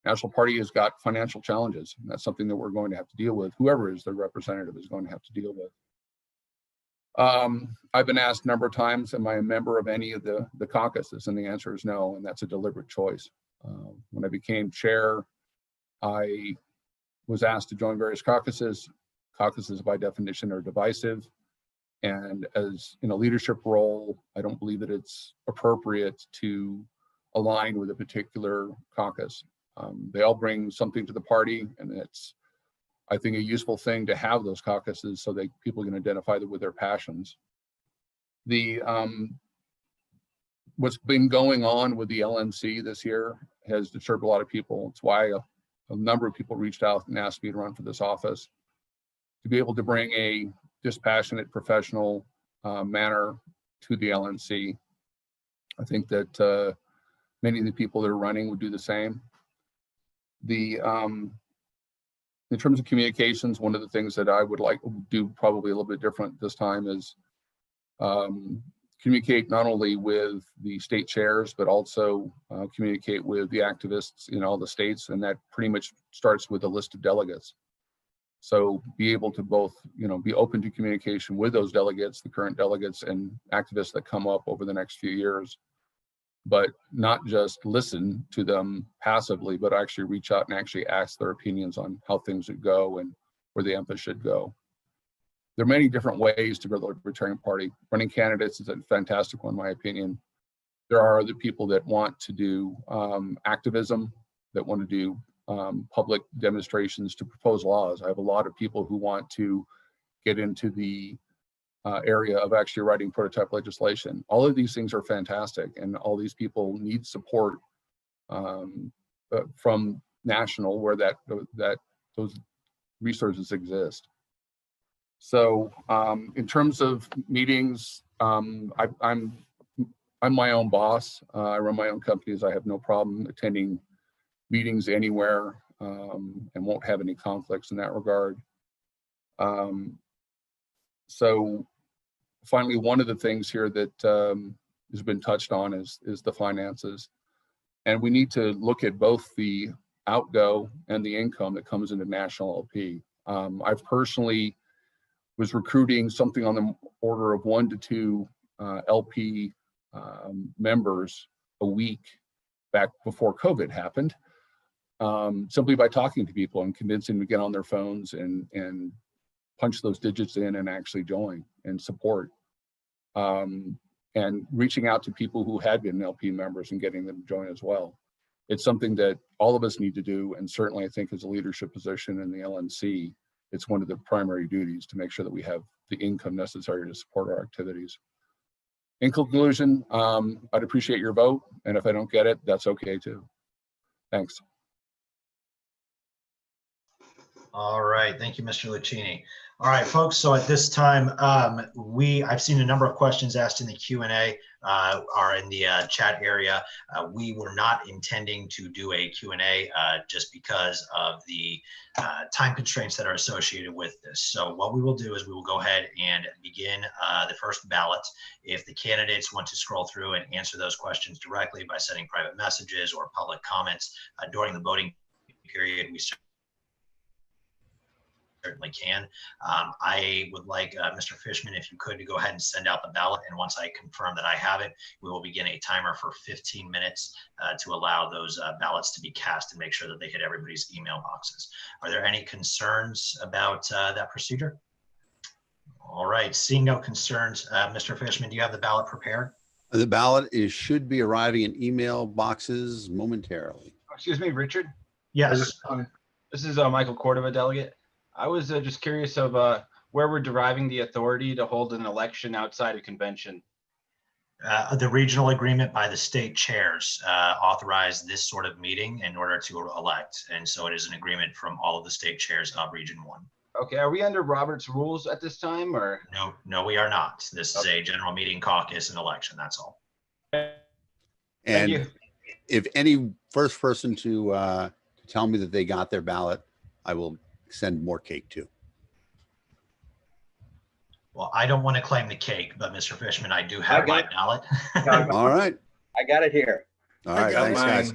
National party has got financial challenges, and that's something that we're going to have to deal with. Whoever is their representative is going to have to deal with. I've been asked a number of times, am I a member of any of the caucuses? And the answer is no, and that's a deliberate choice. When I became chair, I was asked to join various caucuses. Caucuses by definition are divisive. And as in a leadership role, I don't believe that it's appropriate to align with a particular caucus. They all bring something to the party, and it's, I think, a useful thing to have those caucuses so that people can identify with their passions. What's been going on with the LNC this year has disturbed a lot of people. It's why a number of people reached out and asked me to run for this office, to be able to bring a dispassionate, professional manner to the LNC. I think that many of the people that are running would do the same. In terms of communications, one of the things that I would like to do probably a little bit different this time is communicate not only with the state chairs, but also communicate with the activists in all the states. And that pretty much starts with a list of delegates. So be able to both, be open to communication with those delegates, the current delegates and activists that come up over the next few years, but not just listen to them passively, but actually reach out and actually ask their opinions on how things should go and where the emphasis should go. There are many different ways to grow the Libertarian Party. Running candidates is a fantastic one, in my opinion. There are other people that want to do activism, that want to do public demonstrations to propose laws. I have a lot of people who want to get into the area of actually writing prototype legislation. All of these things are fantastic, and all these people need support from national, where those resources exist. So in terms of meetings, I'm my own boss. I run my own companies. I have no problem attending meetings anywhere and won't have any conflicts in that regard. So finally, one of the things here that has been touched on is the finances. And we need to look at both the outgo and the income that comes into national LP. I've personally was recruiting something on the order of 1 to 2 LP members a week back before COVID happened, simply by talking to people and convincing them to get on their phones and punch those digits in and actually join and support. And reaching out to people who had been LP members and getting them to join as well. It's something that all of us need to do, and certainly I think as a leadership position in the LNC, it's one of the primary duties to make sure that we have the income necessary to support our activities. In conclusion, I'd appreciate your vote, and if I don't get it, that's okay too. Thanks. All right, thank you, Mr. Lucchini. All right, folks, so at this time, I've seen a number of questions asked in the Q&A or in the chat area. We were not intending to do a Q&A just because of the time constraints that are associated with this. So what we will do is we will go ahead and begin the first ballot. If the candidates want to scroll through and answer those questions directly by sending private messages or public comments during the voting period, we certainly can. I would like Mr. Fishman, if you could, to go ahead and send out the ballot. And once I confirm that I have it, we will begin a timer for 15 minutes to allow those ballots to be cast and make sure that they hit everybody's email boxes. Are there any concerns about that procedure? All right, seeing no concerns, Mr. Fishman, do you have the ballot prepared? The ballot should be arriving in email boxes momentarily. Excuse me, Richard? Yes. This is Michael Cordova, delegate. I was just curious of where we're deriving the authority to hold an election outside of convention. The regional agreement by the state chairs authorized this sort of meeting in order to elect. And so it is an agreement from all of the state chairs of Region 1. Okay, are we under Robert's rules at this time, or? No, we are not. This is a general meeting, caucus, and election, that's all. And if any first person to tell me that they got their ballot, I will send more cake to. Well, I don't want to claim the cake, but Mr. Fishman, I do have my ballot. All right. I got it here. All right, thanks, guys.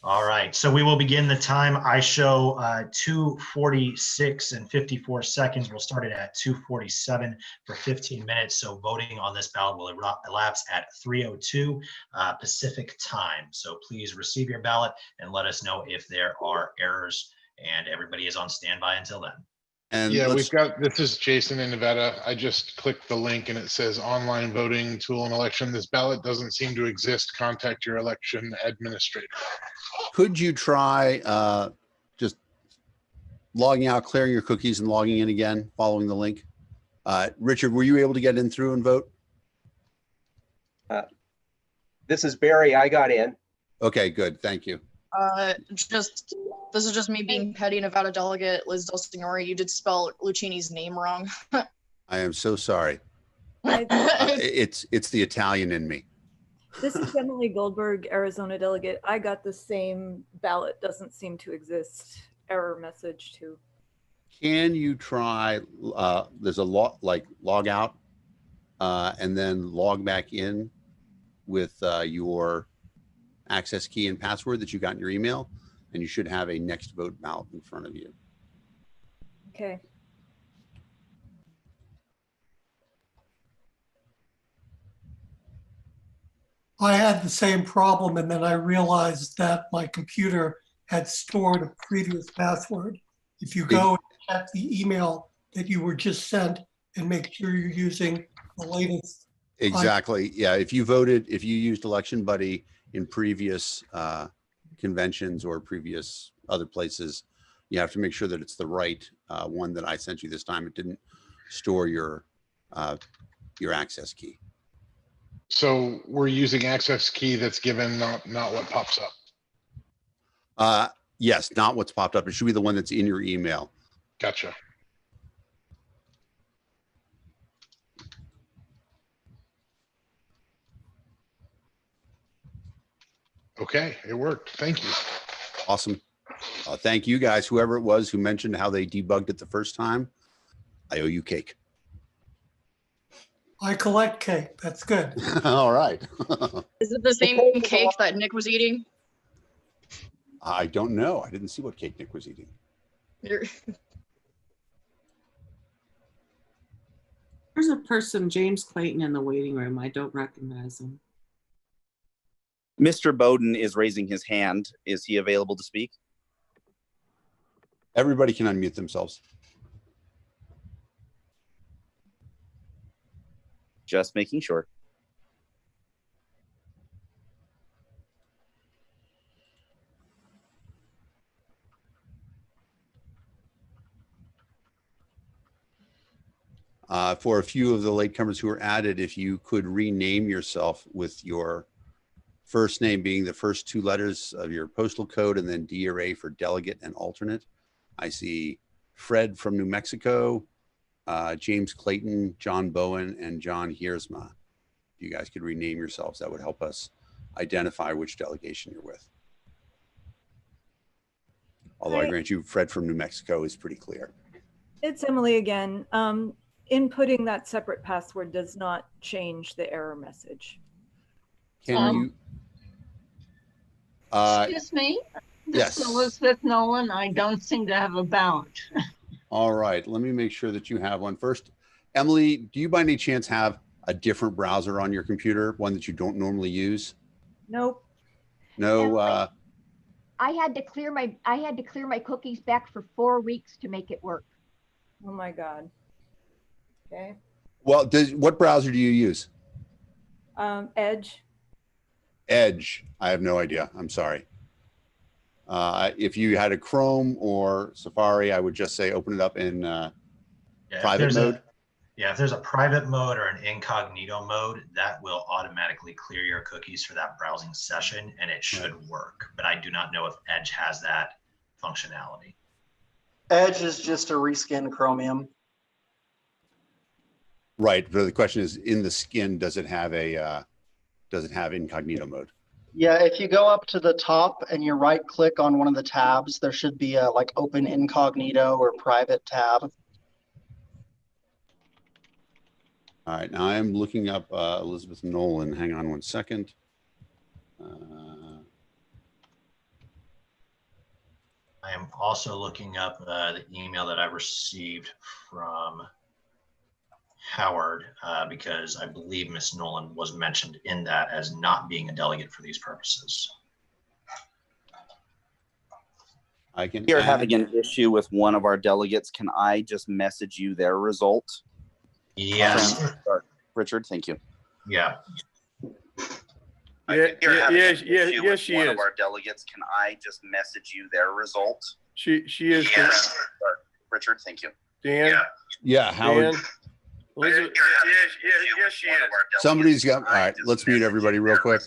All right, so we will begin the time. I show 2:46 and 54 seconds. We'll start it at 2:47 for 15 minutes. So voting on this ballot will elapse at 3:02 Pacific time. So please receive your ballot and let us know if there are errors, and everybody is on standby until then. And yeah, this is Jason in Nevada. I just clicked the link and it says online voting tool and election. This ballot doesn't seem to exist. Contact your election administrator. Could you try just logging out, clearing your cookies and logging in again, following the link? Richard, were you able to get in through and vote? This is Barry. I got in. Okay, good. Thank you. Just This is just me being petty. Nevada delegate Liz Del Signore, you did spell Lucchini's name wrong. I am so sorry. It's the Italian in me. This is Emily Goldberg, Arizona delegate. I got the same ballot doesn't seem to exist error message too. Can you try, there's a log out and then log back in with your access key and password that you got in your email, and you should have a next vote ballot in front of you. Okay. I had the same problem, and then I realized that my computer had stored a previous password. If you go and check the email that you were just sent and make sure you're using the latest. Exactly. Yeah. If you used Election Buddy in previous conventions or previous other places, you have to make sure that it's the right one that I sent you this time. It didn't store your access key. So we're using access key that's given, not what pops up. Yes, not what's popped up. It should be the one that's in your email. Gotcha. Okay, it worked. Thank you. Awesome. Thank you guys, whoever it was who mentioned how they debugged it the first time. I owe you cake. I collect cake. That's good. All right. Is it the same cake that Nick was eating? I don't know. I didn't see what cake Nick was eating. There's a person, James Clayton, in the waiting room. I don't recognize him. Mr. Bowden is raising his hand. Is he available to speak? Everybody can unmute themselves. Just making sure. For a few of the latecomers who are added, if you could rename yourself with your first name being the first two letters of your postal code and then D or A for delegate and alternate. I see Fred from New Mexico, James Clayton, John Bowen, and John Hiersma. If you guys could rename yourselves, that would help us identify which delegation you're with. Although I grant you, Fred from New Mexico is pretty clear. It's Emily again. Inputting that separate password does not change the error message. Can you? Excuse me? Yes. This is Elizabeth Nolan. I don't seem to have a ballot. All right, let me make sure that you have one first. Emily, do you by any chance have a different browser on your computer, one that you don't normally use? Nope. No. I had to clear my cookies back for 4 weeks to make it work. Oh my God. Okay. Well, what browser do you use? Edge. Edge. I have no idea. I'm sorry. If you had a Chrome or Safari, I would just say open it up in private mode. If there's a private mode or an incognito mode, that will automatically clear your cookies for that browsing session, and it should work. But I do not know if Edge has that functionality. Edge is just a reskin Chromium. Right, but the question is, in the skin, does it have incognito mode? Yeah, if you go up to the top and you right click on one of the tabs, there should be a like open incognito or private tab. All right, now I am looking up Elizabeth Nolan. Hang on one second. I am also looking up the email that I received from Howard because I believe Ms. Nolan was mentioned in that as not being a delegate for these purposes. We are having an issue with one of our delegates. Can I just message you their result? Yes. Richard, thank you. Yeah. Yes, she is. One of our delegates. Can I just message you their result? She is. Yes. Richard, thank you. Dan. Yeah, Howard. Elizabeth. Yes, she is. Somebody's got. All right, let's mute everybody real quick.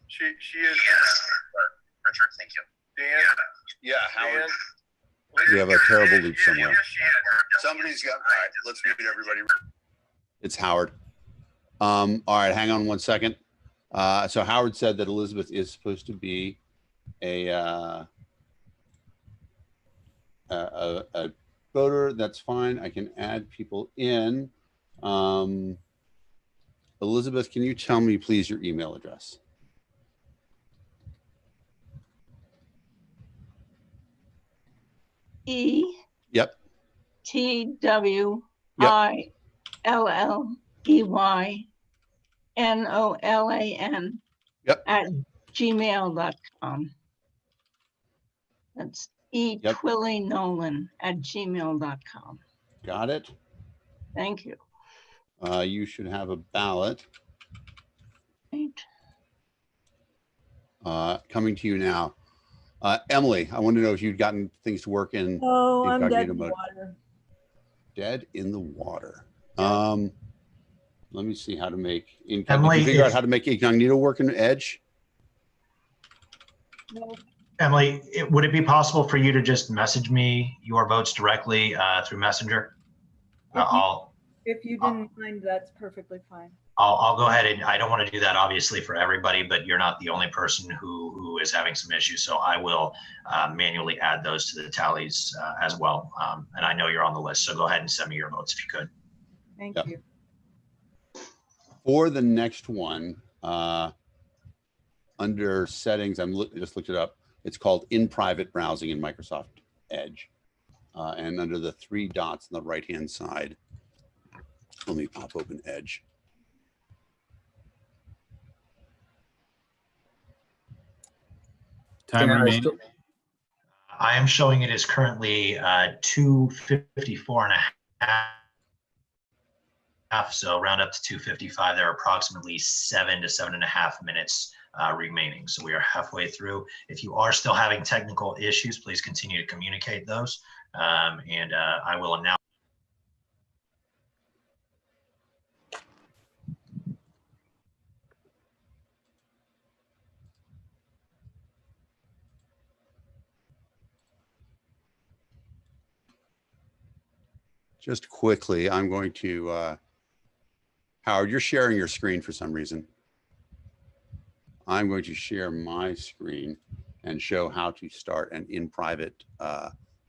She is. Richard, thank you. Dan. Yeah, Howard. We have a terrible loop somewhere. Somebody's got. All right, let's mute everybody. It's Howard. All right, hang on one second. So Howard said that Elizabeth is supposed to be a voter. That's fine. I can add people in. Elizabeth, can you tell me, please, your email address? Yep. TWILLEYNOLAN Yep. at gmail.com. That's etwillynolan at gmail.com. Got it. Thank you. You should have a ballot coming to you now. Emily, I want to know if you'd gotten things to work in Oh, I'm dead incognito in the mode. water. Dead in the water. Yeah. Let me see how to make incognito. Emily, Did you figure out how to make incognito work in Edge? No. Emily, would it be possible for you to just message me your votes directly through Messenger? If you didn't mind, that's perfectly fine. I'll go ahead and I don't want to do that obviously for everybody, but you're not the only person who is having some issues. So I will manually add those to the tallies as well. And I know you're on the list, so go ahead and send me your votes if you could. Thank you. For the next one, under settings, just looked it up. It's called in private browsing in Microsoft Edge. And under the three dots on the right-hand side, let me pop open Edge. Time remaining. I am showing it is currently 2:54 and a half. So round up to 2:55. There are approximately 7 to 7.5 minutes remaining. So we are halfway through. If you are still having technical issues, please continue to communicate those. And I will announce. Just quickly, I'm going to, Howard, you're sharing your screen for some reason. I'm going to share my screen and show how to start an in private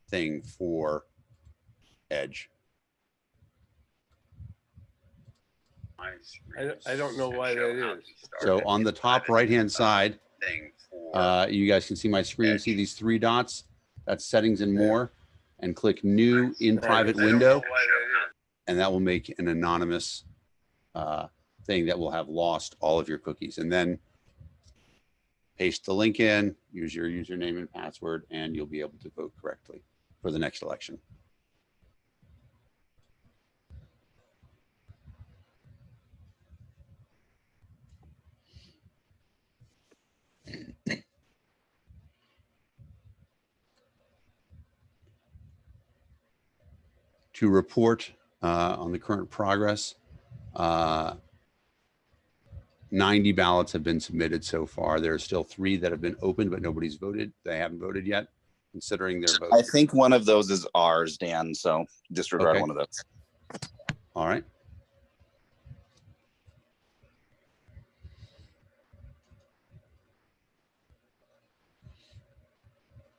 thing for Edge. I don't know why that is. So on the top right-hand side, you guys can see my screen, see these three dots, that's settings and more, and click new in private window. And that will make an anonymous thing that will have lost all of your cookies. And then paste the link in, use your username and password, and you'll be able to vote correctly for the next election. To report on the current progress, 90 ballots have been submitted so far. There are still 3 that have been opened, but nobody's voted. They haven't voted yet, considering their vote. I think one of those is ours, Dan. So disregard one of those. All right.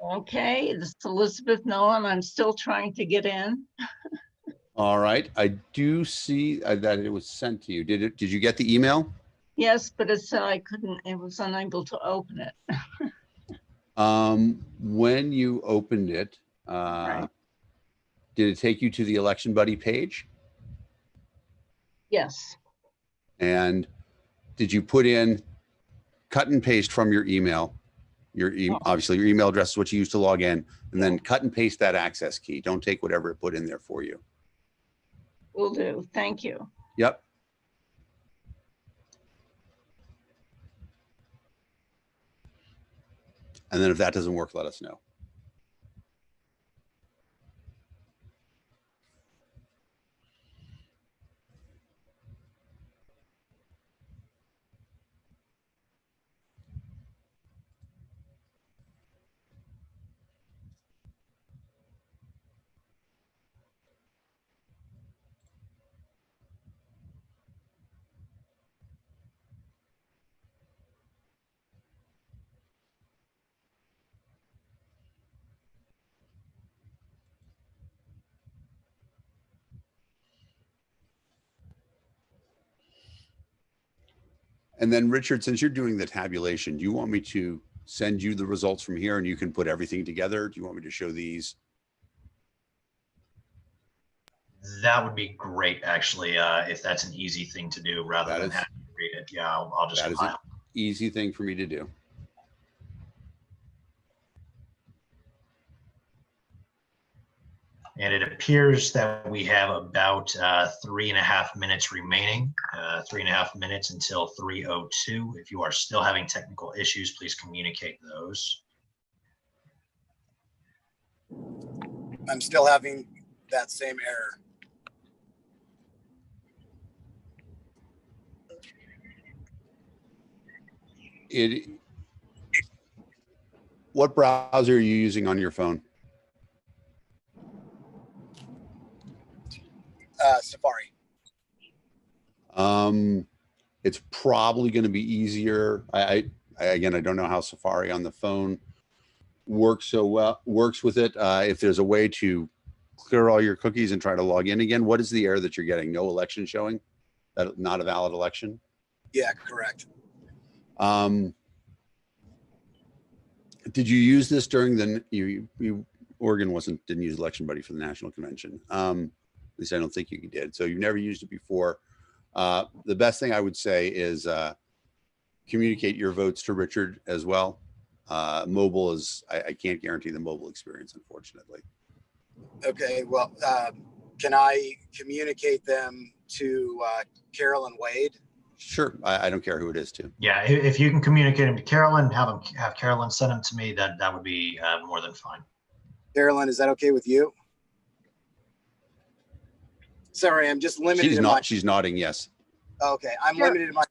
Okay, this is Elizabeth Nolan. I'm still trying to get in. All right. I do see that it was sent to you. Did you get the email? Yes, but it said I couldn't, it was unable to open it. When you opened it, did it take you to the Election Buddy page? Yes. And did you put in cut and paste from your email? Obviously, your email address is what you use to log in, and then cut and paste that access key. Don't take whatever it put in there for you. Will do. Thank you. Yep. And then if that doesn't work, let us know. And then Richard, since you're doing the tabulation, do you want me to send you the results from here and you can put everything together? Do you want me to show these? That would be great, actually, if that's an easy thing to do rather than having to read it. Yeah, I'll just. That is an easy thing for me to do. And it appears that we have about 3.5 minutes remaining, 3.5 minutes until 3:02. If you are still having technical issues, please communicate those. I'm still having that same error. What browser are you using on your phone? Safari. It's probably going to be easier. Again, I don't know how Safari on the phone works with it. If there's a way to clear all your cookies and try to log in again, what is the error that you're getting? No election showing? That not a valid election? Yeah, correct. Did you use this during the Oregon didn't use Election Buddy for the national convention? At least I don't think you did. So you've never used it before. The best thing I would say is communicate your votes to Richard as well. Mobile is, I can't guarantee the mobile experience, unfortunately. Okay, well, can I communicate them to Carolyn Wade? Sure, I don't care who it is to. Yeah, if you can communicate them to Carolyn, have Carolyn send them to me, that would be more than fine. Carolyn, is that okay with you? Sorry, I'm just limited. She's nodding yes. Okay, I'm limited to my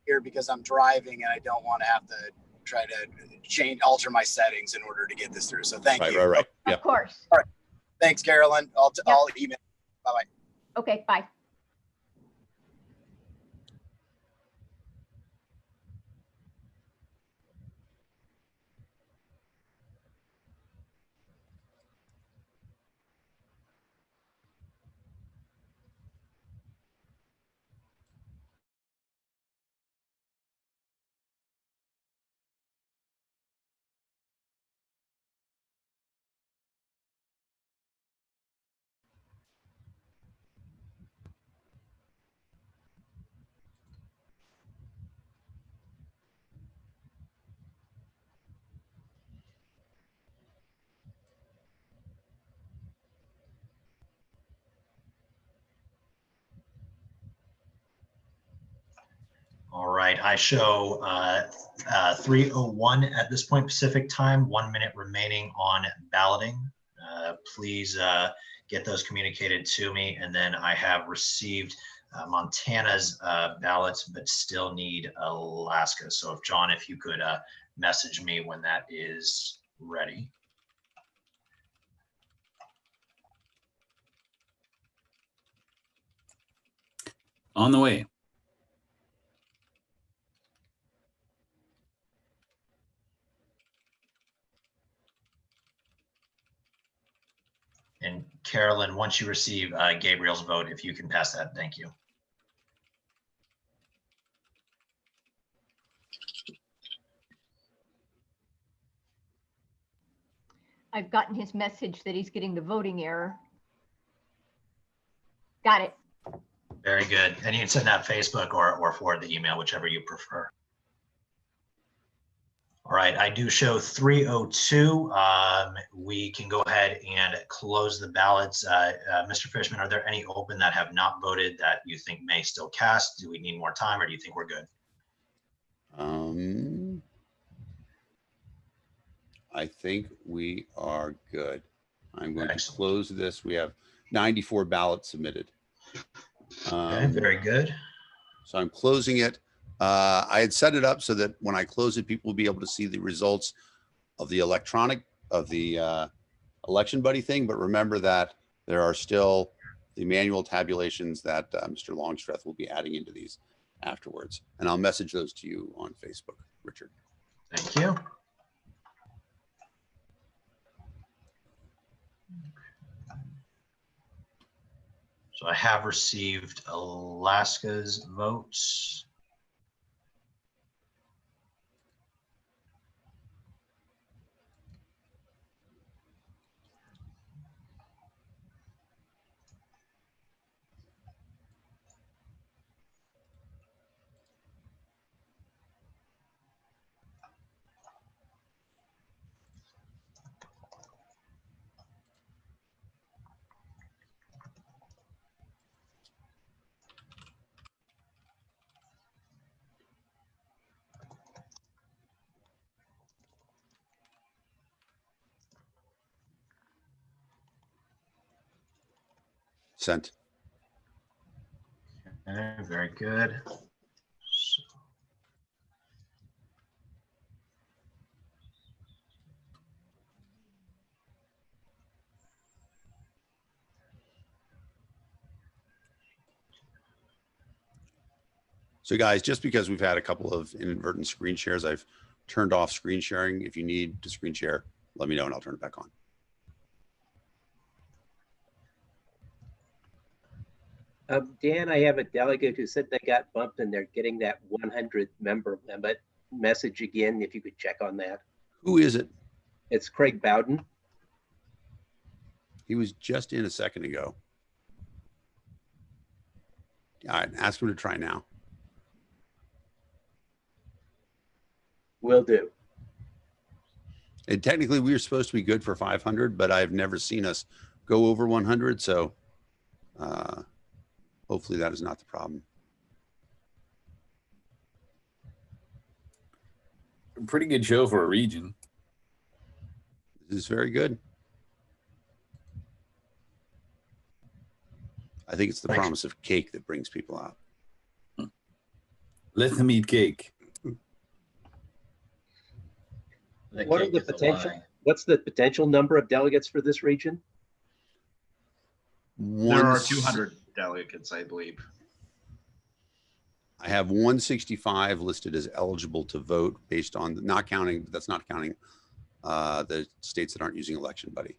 here because I'm driving and I don't want to have to try to alter my settings in order to get this through. So thank you. Right. Of course. All right. Thanks, Carolyn. I'll email. Bye-bye. Okay, bye. All right, I show 3:01 at this point Pacific time, 1 minute remaining on balloting. Please get those communicated to me. And then I have received Montana's ballots, but still need Alaska. So John, if you could message me when that is ready. On the way. And Carolyn, once you receive Gabriel's vote, if you can pass that, thank you. I've gotten his message that he's getting the voting error. Got it. Very good. And you can send that Facebook or forward the email, whichever you prefer. All right, I do show 3:02. We can go ahead and close the ballots. Mr. Fishman, are there any open that have not voted that you think may still cast? Do we need more time or do you think we're good? I think we are good. I'm going to close this. We have 94 ballots submitted. Okay, very good. So I'm closing it. I had set it up so that when I close it, people will be able to see the results of the election buddy thing. But remember that there are still the manual tabulations that Mr. Longstreth will be adding into these afterwards. And I'll message those to you on Facebook, Richard. Thank you. So I have received Alaska's votes. Sent. Okay, very good. So guys, just because we've had a couple of inadvertent screen shares, I've turned off screen sharing. If you need to screen share, let me know and I'll turn it back on. Dan, I have a delegate who said they got bumped and they're getting that 100 member limit message again, if you could check on that. Who is it? It's Craig Bowden. He was just in a second ago. All right, ask him to try now. Will do. And technically we were supposed to be good for 500, but I've never seen us go over 100. So hopefully that is not the problem. Pretty good show for a region. This is very good. I think it's the promise of cake that brings people out. Let them eat cake. What are the potential? What's the potential number of delegates for this region? There are 200 delegates, I believe. I have 165 listed as eligible to vote based on not counting, that's not counting the states that aren't using election buddy.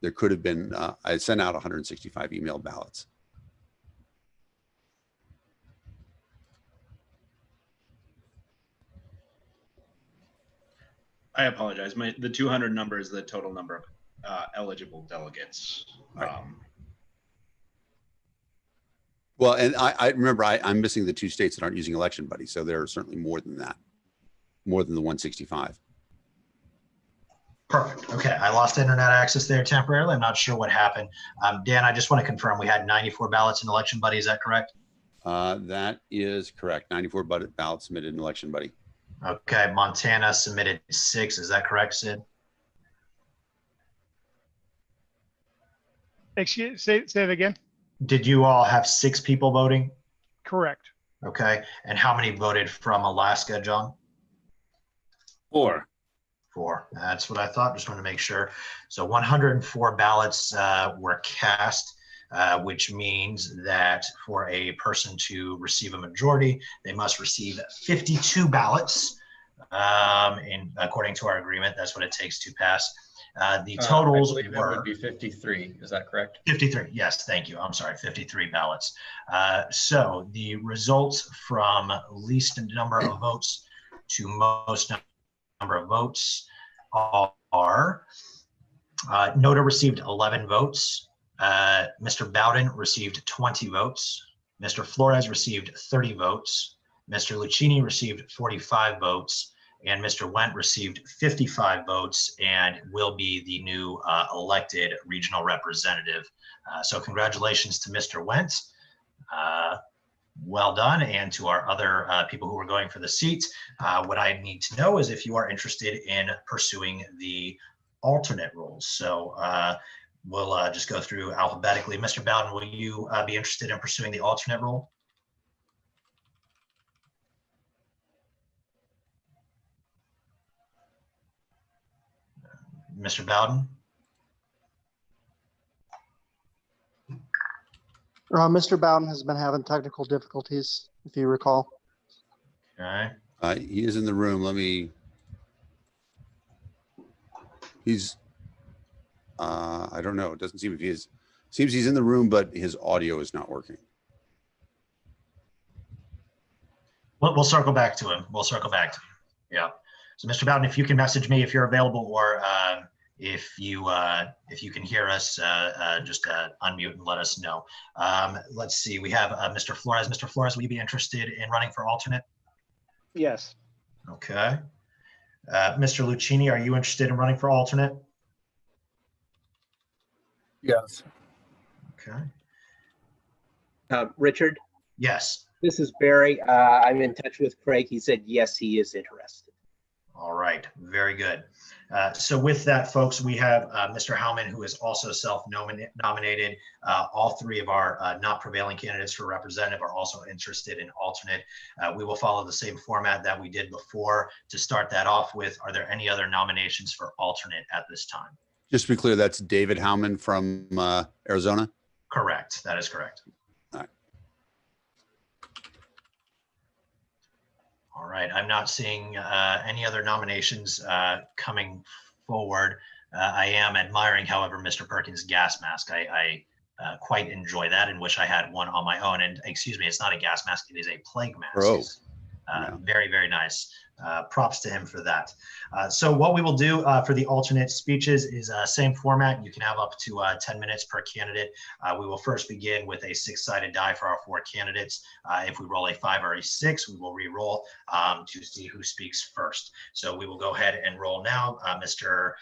There could have been, I sent out 165 email ballots. I apologize. The 200 number is the total number of eligible delegates. Right. Well, and I remember I'm missing the 2 states that aren't using election buddy. So there are certainly more than that, more than the 165. Perfect. Okay, I lost internet access there temporarily. I'm not sure what happened. Dan, I just want to confirm we had 94 ballots in election buddy. Is that correct? That is correct. 94 ballots submitted in election buddy. Okay, Montana submitted 6. Is that correct, Sid? Excuse, say it again. Did you all have 6 people voting? Correct. Okay, and how many voted from Alaska, John? 4. 4. That's what I thought. Just want to make sure. So 104 ballots were cast, which means that for a person to receive a majority, they must receive 52 ballots. According to our agreement, that's what it takes to pass. The totals I believe it would be 53. Is that correct? 53. Yes, thank you. I'm sorry, 53 ballots. So the results from least number of votes to most number of votes are Noda received 11 votes. Mr. Bowden received 20 votes. Mr. Flores received 30 votes. Mr. Lucchini received 45 votes. And Mr. Wendt received 55 votes and will be the new elected regional representative. So congratulations to Mr. Wendt. Well done. And to our other people who are going for the seats, what I need to know is if you are interested in pursuing the alternate roles. So we'll just go through alphabetically. Mr. Bowden, will you be interested in pursuing the alternate role? Mr. Bowden? Mr. Bowden has been having technical difficulties, if you recall. Okay. He is in the room. He's, I don't know. It doesn't seem if he is, seems he's in the room, but his audio is not working. We'll circle back to him. We'll circle back to him. Yeah. So Mr. Bowden, if you can message me if you're available, or if you can hear us, just unmute and let us know. Let's see. We have Mr. Flores. Mr. Flores, will you be interested in running for alternate? Yes. Okay. Mr. Lucchini, are you interested in running for alternate? Yes. Okay. Richard? Yes. This is Barry. I'm in touch with Craig. He said, yes, he is interested. All right, very good. So with that, folks, we have Mr. Howman, who is also self-nominated. All three of our not prevailing candidates for representative are also interested in alternate. We will follow the same format that we did before. To start that off with, are there any other nominations for alternate at this time? Just to be clear, that's David Howman from Arizona? Correct, that is correct. All right. All right, I'm not seeing any other nominations coming forward. I am admiring, however, Mr. Perkins' gas mask. I quite enjoy that and wish I had one on my own. And excuse me, it's not a gas mask, it is a plague mask. Oh. Very, very nice. Props to him for that. So what we will do for the alternate speeches is same format. You can have up to 10 minutes per candidate. We will first begin with a 6-sided die for our 4 candidates. If we roll a 5 or a 6, we will re-roll to see who speaks first. So we will go ahead and roll now. Mr.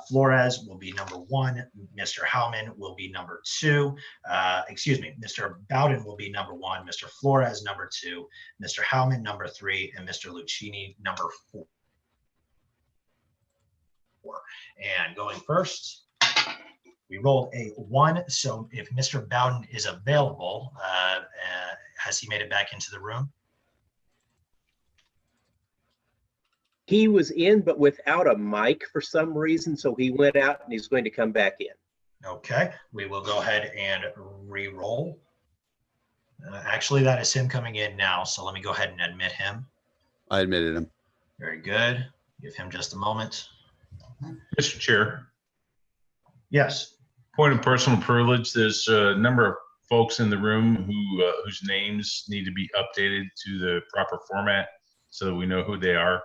Flores will be number 1. Mr. Howman will be number 2. Excuse me, Mr. Bowden will be number 1. Mr. Flores, number 2. Mr. Howman, number 3. And Mr. Lucchini, number 4. And going first, we rolled a 1. So if Mr. Bowden is available, has he made it back into the room? He was in, but without a mic for some reason. So he went out and he's going to come back in. Okay, we will go ahead and re-roll. Actually, that is him coming in now. So let me go ahead and admit him. I admitted him. Very good. Give him just a moment. Mr. Chair. Yes. Point of personal privilege. There's a number of folks in the room who whose names need to be updated to the proper format so that we know who they are.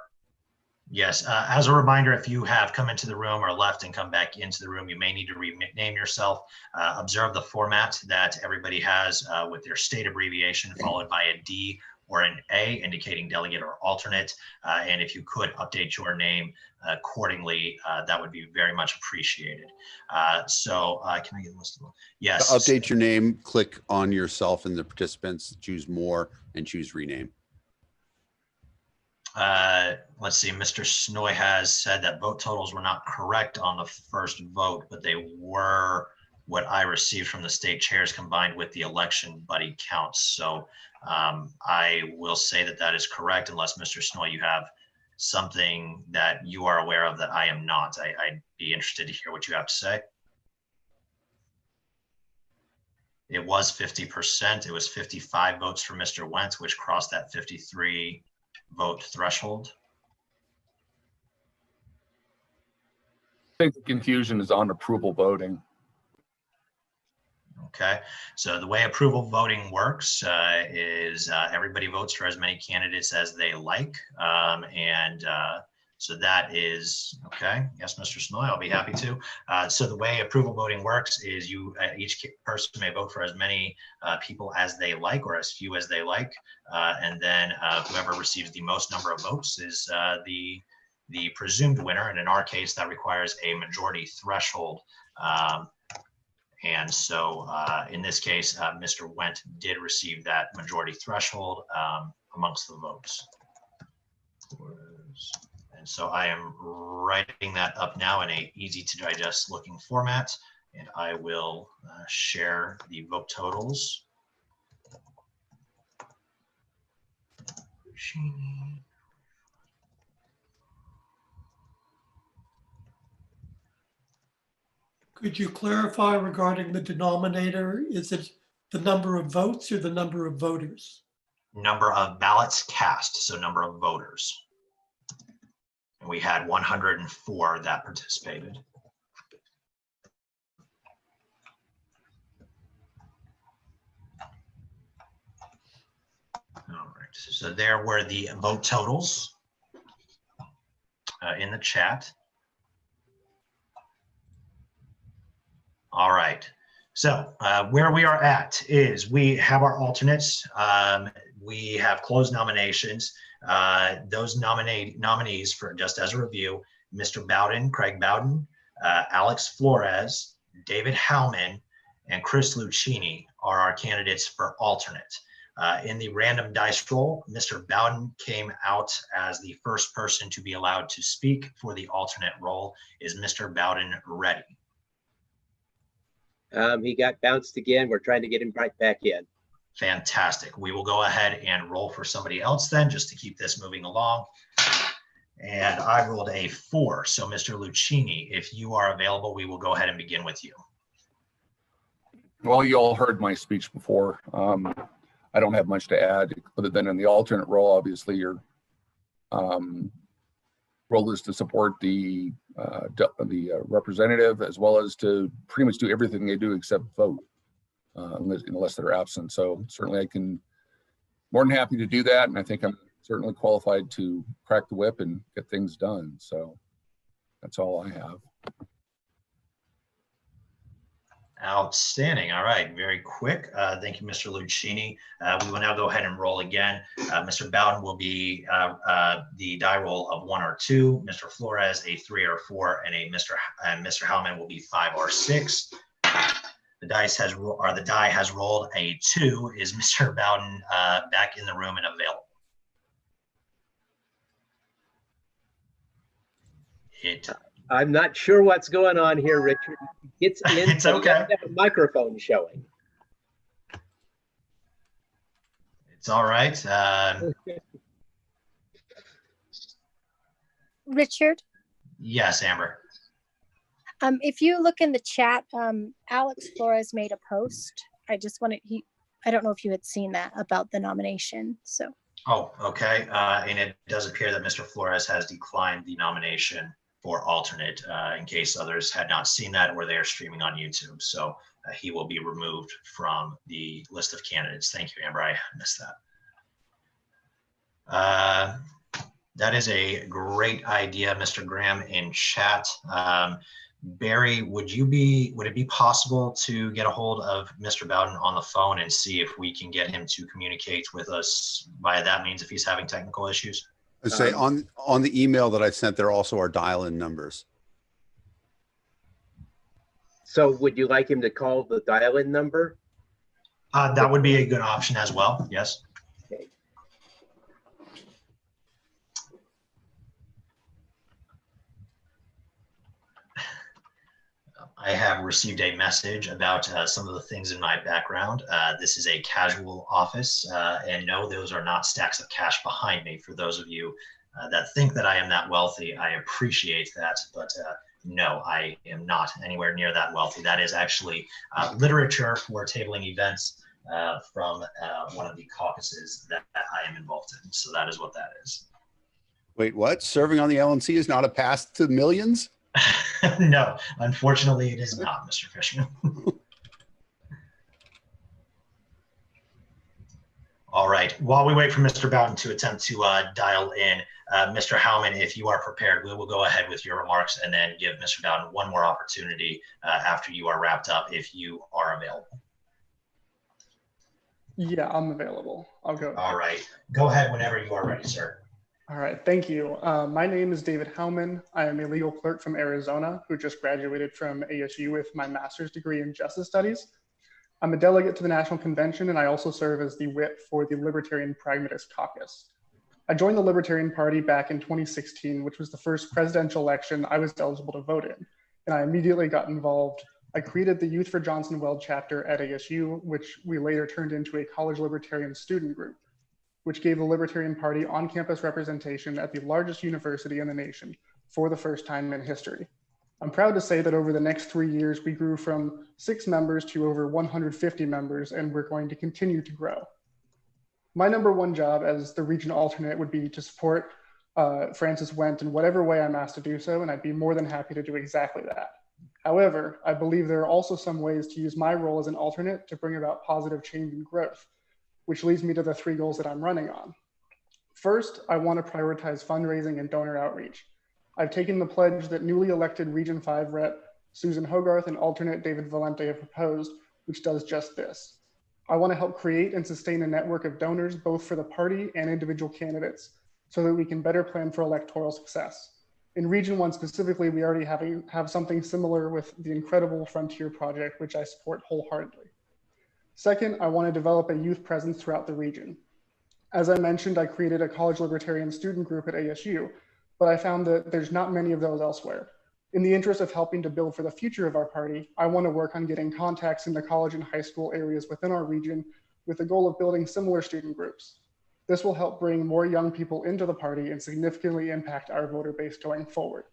Yes. As a reminder, if you have come into the room or left and come back into the room, you may need to rename yourself. Observe the format that everybody has with their state abbreviation followed by a D or an A indicating delegate or alternate. And if you could update your name accordingly, that would be very much appreciated. So can I get a list of them? Yes. To update your name, click on yourself in the participants, choose more and choose rename. Let's see, Mr. Snoy has said that vote totals were not correct on the first vote, but they were what I received from the state chairs combined with the election buddy counts. So I will say that that is correct, unless Mr. Snoy, you have something that you are aware of that I am not. I'd be interested to hear what you have to say. It was 50%. It was 55 votes for Mr. Wentz, which crossed that 53 vote threshold. I think the confusion is on approval voting. Okay, so the way approval voting works is everybody votes for as many candidates as they like. So that is, okay, yes, Mr. Snoy, I'll be happy to. So the way approval voting works is you, each person may vote for as many people as they like or as few as they like. And then whoever receives the most number of votes is the presumed winner. And in our case, that requires a majority threshold. And so in this case, Mr. Went did receive that majority threshold amongst the votes. And so I am writing that up now in a easy to digest looking format, and I will share the vote totals. Could you clarify regarding the denominator? Is it the number of votes or the number of voters? Number of ballots cast, so number of voters. And we had 104 that participated. All right, so there were the vote totals in the chat. All right, so where we are at is we have our alternates. We have closed nominations. Those nominees, for just as a review, Mr. Bowden, Craig Bowden, Alex Flores, David Howman, and Chris Lucchini are our candidates for alternate. In the random dice roll, Mr. Bowden came out as the first person to be allowed to speak for the alternate role. Is Mr. Bowden ready? He got bounced again. We're trying to get him right back in. Fantastic. We will go ahead and roll for somebody else then, just to keep this moving along. And I rolled a 4. So Mr. Lucchini, if you are available, we will go ahead and begin with you. Well, you all heard my speech before. I don't have much to add other than in the alternate role, obviously your role is to support the representative, as well as to pretty much do everything they do except vote, unless they're absent. So certainly I can more than happy to do that. And I think I'm certainly qualified to crack the whip and get things done. So that's all I have. Outstanding. All right. Very quick. Thank you, Mr. Lucchini. We will now go ahead and roll again. Mr. Bowden will be the die roll of 1 or 2. Mr. Flores, a 3 or 4, and Mr. Hellman will be 5 or 6. The die has rolled a 2. Is Mr. Bowden back in the room and available? I'm not sure what's going on here, Richard. It's in. It's okay. Have a microphone showing. It's all right. Richard? Yes, Amber. If you look in the chat, Alex Flores made a post. I don't know if you had seen that about the nomination. So. Oh, okay. And it does appear that Mr. Flores has declined the nomination for alternate, in case others had not seen that or they are streaming on YouTube. So he will be removed from the list of candidates. Thank you, Amber. I missed that. That is a great idea, Mr. Graham, in chat. Barry, would it be possible to get a hold of Mr. Bowden on the phone and see if we can get him to communicate with us via that means if he's having technical issues? I say on the email that I sent, there also are dial-in numbers. So would you like him to call the dial-in number? That would be a good option as well. Yes. Okay. I have received a message about some of the things in my background. This is a casual office, and no, those are not stacks of cash behind me. For those of you that think that I am that wealthy, I appreciate that, but no, I am not anywhere near that wealthy. That is actually literature for tabling events from one of the caucuses that I am involved in. So that is what that is. Wait, what? Serving on the LNC is not a path to millions? No, unfortunately, it is not, Mr. Fishman. All right. While we wait for Mr. Bowden to attempt to dial in, Mr. Howman, if you are prepared, we will go ahead with your remarks and then give Mr. Bowden one more opportunity after you are wrapped up, if you are available. Yeah, I'm available. I'll go. All right. Go ahead whenever you are ready, sir. All right, thank you. My name is David Howman. I am a legal clerk from Arizona who just graduated from ASU with my master's degree in justice studies. I'm a delegate to the National Convention, and I also serve as the whip for the Libertarian Pragmatist Caucus. I joined the Libertarian Party back in 2016, which was the first presidential election I was eligible to vote in, and I immediately got involved. I created the Youth for Johnson Weld chapter at ASU, which we later turned into a college libertarian student group, which gave the Libertarian Party on-campus representation at the largest university in the nation for the first time in history. I'm proud to say that over the next 3 years, we grew from 6 members to over 150 members, and we're going to continue to grow. My number one job as the region alternate would be to support Francis Wendt in whatever way I'm asked to do so, and I'd be more than happy to do exactly that. However, I believe there are also some ways to use my role as an alternate to bring about positive change and growth, which leads me to the 3 goals that I'm running on. First, I want to prioritize fundraising and donor outreach. I've taken the pledge that newly elected Region 5 Rep Susan Hogarth and alternate David Valente have proposed, which does just this. I want to help create and sustain a network of donors, both for the party and individual candidates, so that we can better plan for electoral success. In Region 1 specifically, we already have something similar with the incredible Frontier Project, which I support wholeheartedly. Second, I want to develop a youth presence throughout the region. As I mentioned, I created a college libertarian student group at ASU, but I found that there's not many of those elsewhere. In the interest of helping to build for the future of our party, I want to work on getting contacts in the college and high school areas within our region with the goal of building similar student groups. This will help bring more young people into the party and significantly impact our voter base going forward.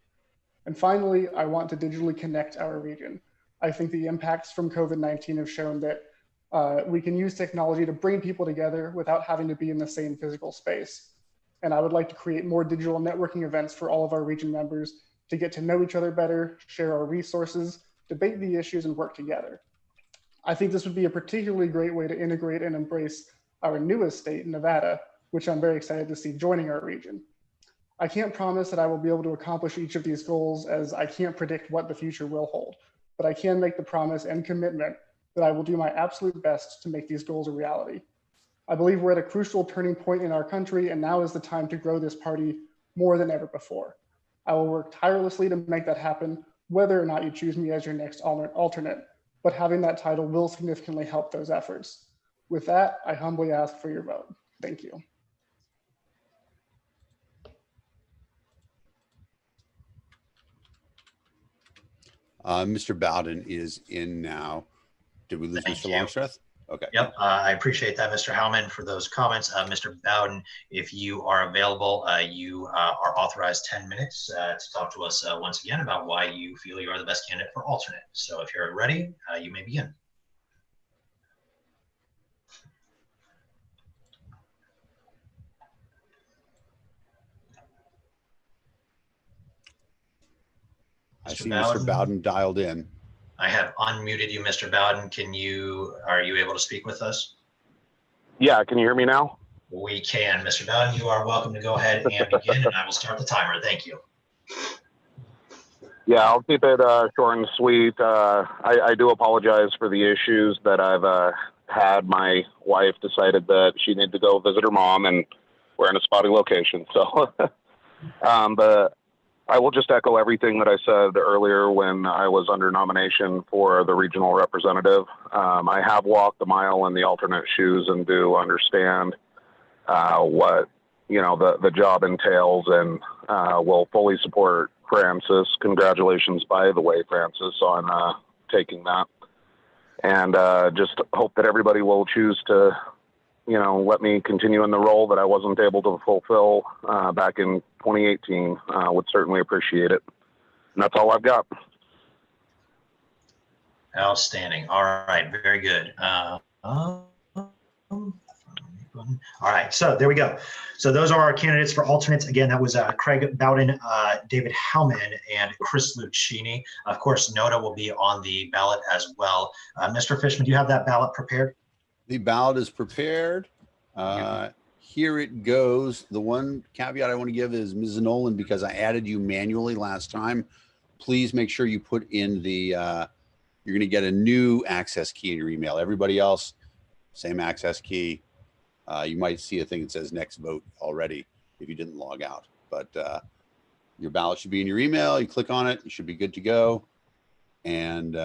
And finally, I want to digitally connect our region. I think the impacts from COVID-19 have shown that we can use technology to bring people together without having to be in the same physical space. And I would like to create more digital networking events for all of our region members to get to know each other better, share our resources, debate the issues, and work together. I think this would be a particularly great way to integrate and embrace our newest state, Nevada, which I'm very excited to see joining our region. I can't promise that I will be able to accomplish each of these goals, as I can't predict what the future will hold, but I can make the promise and commitment that I will do my absolute best to make these goals a reality. I believe we're at a crucial turning point in our country, and now is the time to grow this party more than ever before. I will work tirelessly to make that happen, whether or not you choose me as your next alternate, but having that title will significantly help those efforts. With that, I humbly ask for your vote. Thank you. Mr. Bowden is in now. Did we lose Thank Mr. you. Longstreth? Okay. Yep, I appreciate that, Mr. Howman, for those comments. Mr. Bowden, if you are available, you are authorized 10 minutes to talk to us once again about why you feel you are the best candidate for alternate. So if you're ready, you may begin. I see Mr. Bowden dialed in. I have unmuted you, Mr. Bowden. Are you able to speak with us? Yeah, can you hear me now? We can. Mr. Bowden, you are welcome to go ahead and begin, and I will start the timer. Thank you. Yeah, I'll keep it short and sweet. I do apologize for the issues that I've had. My wife decided that she needed to go visit her mom, and we're in a spotty location. So, but I will just echo everything that I said earlier when I was under nomination for the regional representative. I have walked the mile in the alternate shoes and do understand what the job entails, and will fully support Francis. Congratulations, by the way, Francis, on taking that, and just hope that everybody will choose to let me continue in the role that I wasn't able to fulfill back in 2018. Would certainly appreciate it. And that's all I've got. Outstanding. All right, very good. All right, so there we go. So those are our candidates for alternates. Again, that was Craig Bowden, David Howman, and Chris Lucchini. Of course, Noda will be on the ballot as well. Mr. Fishman, do you have that ballot prepared? The ballot is prepared. Here it goes. The one caveat I want to give is Ms. Nolan, because I added you manually last time, please make sure you put in the, you're going to get a new access key in your email. Everybody else, same access key. You might see a thing that says next vote already if you didn't log out, but your ballot should be in your email. You click on it, you should be good to go. And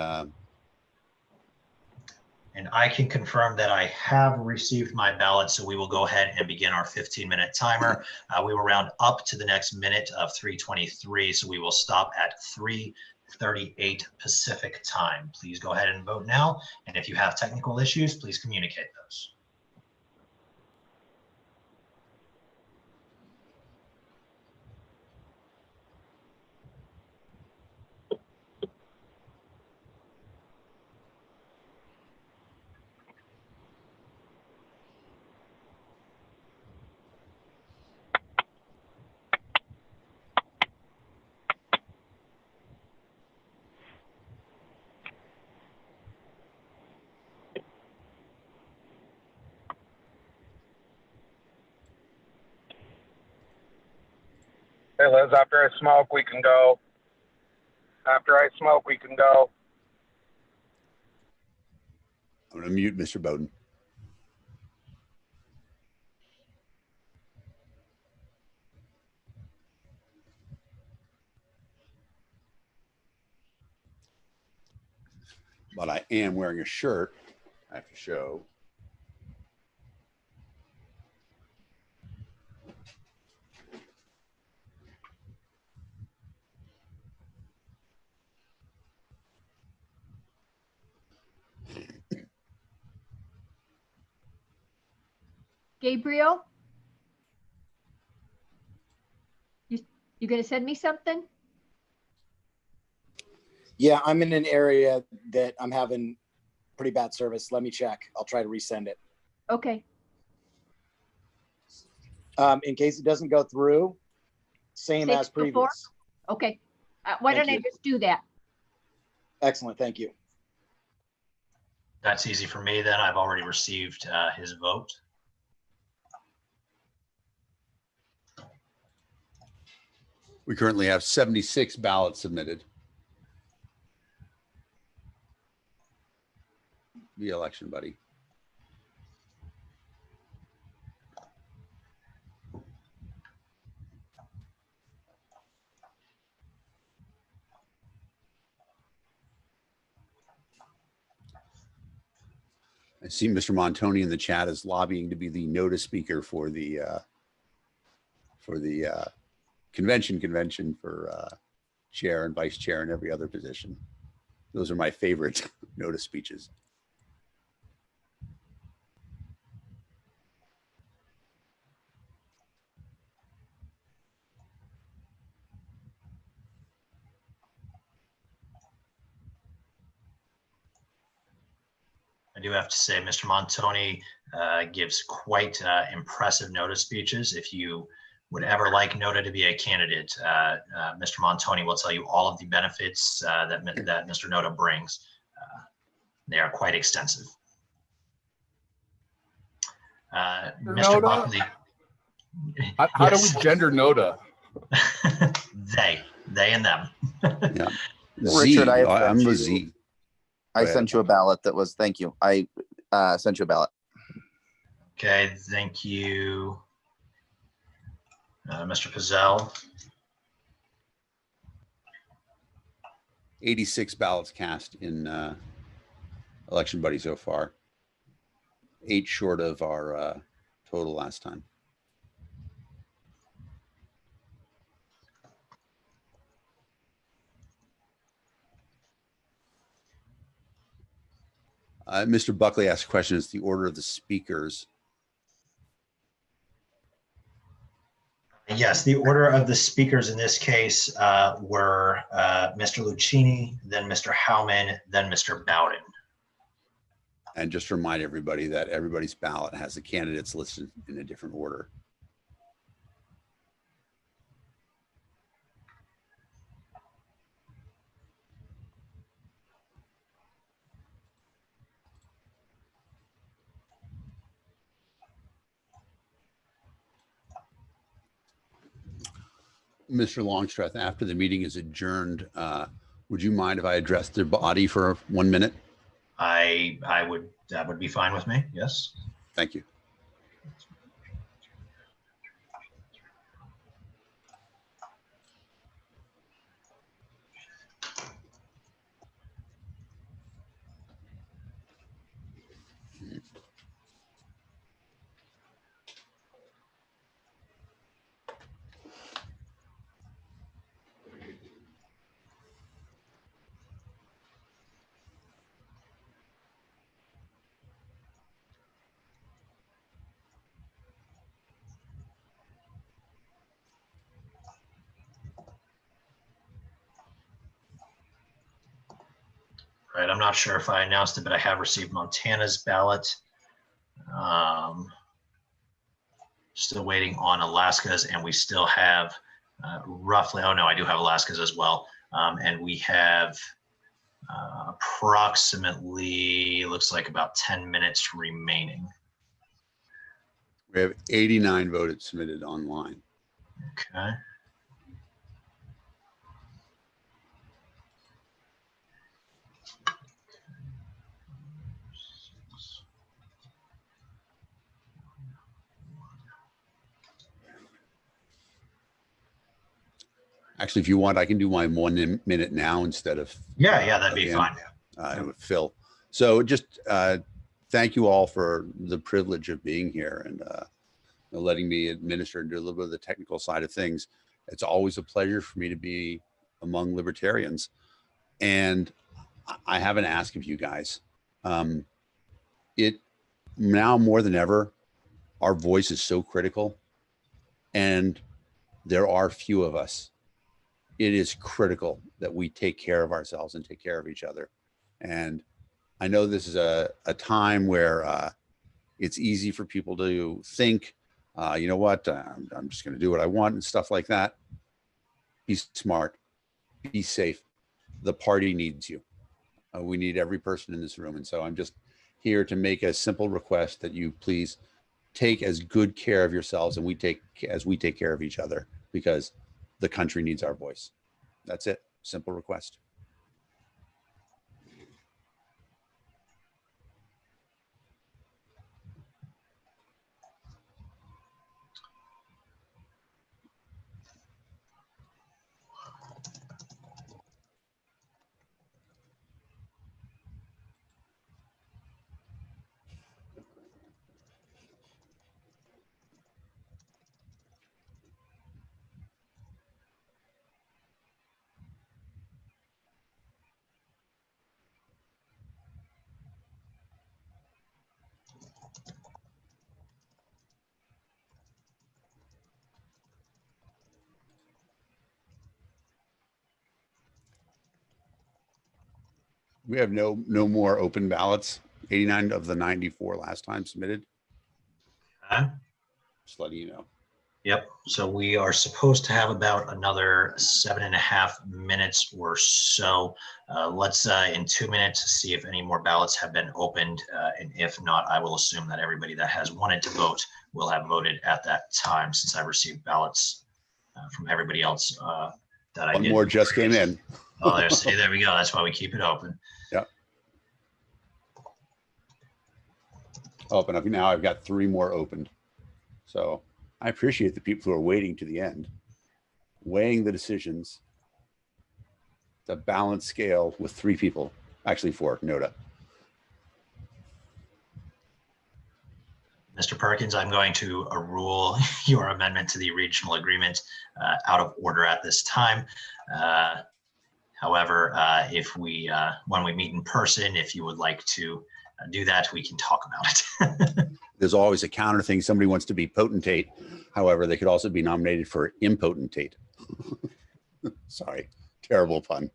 I can confirm that I have received my ballot, so we will go ahead and begin our 15-minute timer. We will round up to the next minute of 3:23, so we will stop at 3:38 Pacific time. Please go ahead and vote now, and if you have technical issues, please communicate those. Hey, Liz, after I smoke, we can go. After I smoke, we can go. I'm going to mute Mr. Bowden. But I am wearing a shirt I have to show. Gabriel? You gonna send me something? Yeah, I'm in an area that I'm having pretty bad service. Let me check. I'll try to resend it. Okay. In case it doesn't go through, same as previous. Okay. Why don't I just do that? Excellent. Thank you. That's easy for me then. I've already received his vote. We currently have 76 ballots submitted. The election, buddy. I see Mr. Montoni in the chat is lobbying to be the notice speaker for the convention for chair and vice chair and every other position. Those are my favorite notice speeches. I do have to say, Mr. Montoni gives quite impressive notice speeches. If you would ever like NOTA to be a candidate, Mr. Montoni will tell you all of the benefits that Mr. NOTA brings. They are quite extensive. Mr. Buckley. How do we gender NOTA? They and them. Yeah. Richard, I'm the Z. I sent you a ballot that was, thank you. I sent you a ballot. Okay, thank you, Mr. Pizzell. 86 ballots cast in Election Buddy so far. 8 short of our total last time. Mr. Buckley asked a question. It's the order of the speakers. Yes, the order of the speakers in this case were Mr. Lucchini, then Mr. Howman, then Mr. Bowden. And just to remind everybody that everybody's ballot has the candidates listed in a different order. Mr. Longstreth, after the meeting is adjourned, would you mind if I addressed the body for 1 minute? That would be fine with me. Yes. Thank you. Right. I'm not sure if I announced it, but I have received Montana's ballot. Still waiting on Alaska's, and we still have roughly, oh no, I do have Alaska's as well. And we have approximately, looks like about 10 minutes remaining. We have 89 voted submitted online. Okay. Actually, if you want, I can do my 1 minute now instead of. Yeah, that'd be fine. Phil. So just thank you all for the privilege of being here and letting me administer and do a little bit of the technical side of things. It's always a pleasure for me to be among libertarians. And I have an ask of you guys. It now more than ever, our voice is so critical, and there are few of us. It is critical that we take care of ourselves and take care of each other. And I know this is a time where it's easy for people to think, you know what, I'm just going to do what I want and stuff like that. Be smart, be safe. The party needs you. We need every person in this room. And so I'm just here to make a simple request that you please take as good care of yourselves and we take care of each other, because the country needs our voice. That's it. Simple request. We have no more open ballots. 89 of the 94 last time submitted. Okay. Just letting you know. Yep. So we are supposed to have about another 7.5 minutes or so. Let's in 2 minutes see if any more ballots have been opened. And if not, I will assume that everybody that has wanted to vote will have voted at that time, since I received ballots from everybody else that I One did. more just came in. Oh, there we go. That's why we keep it open. Yep. Open up now. I've got 3 more opened. So I appreciate the people who are waiting to the end, weighing the decisions, the balanced scale with 3 people, actually 4, Noda. Mr. Perkins, I'm going to rule your amendment to the regional agreement out of order at this time. However, if we, when we meet in person, if you would like to do that, we can talk about it. There's always a counter thing. Somebody wants to be potentate. However, they could also be nominated for impotentate. Sorry, terrible pun.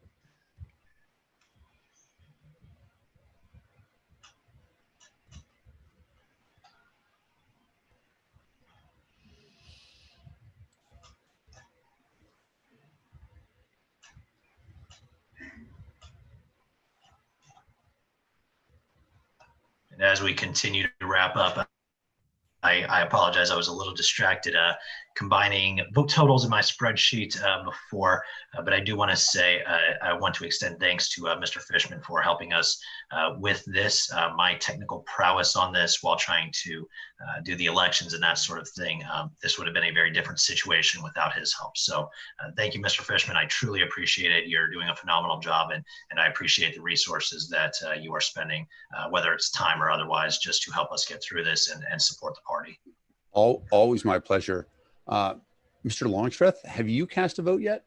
And as we continue to wrap up, I apologize. I was a little distracted combining vote totals in my spreadsheet before, but I do want to say I want to extend thanks to Mr. Fishman for helping us with this. My technical prowess on this while trying to do the elections and that sort of thing. This would have been a very different situation without his help. So thank you, Mr. Fishman. I truly appreciate it. You're doing a phenomenal job, and I appreciate the resources that you are spending, whether it's time or otherwise, just to help us get through this and support the party. Always my pleasure. Mr. Longstreth, have you cast a vote yet?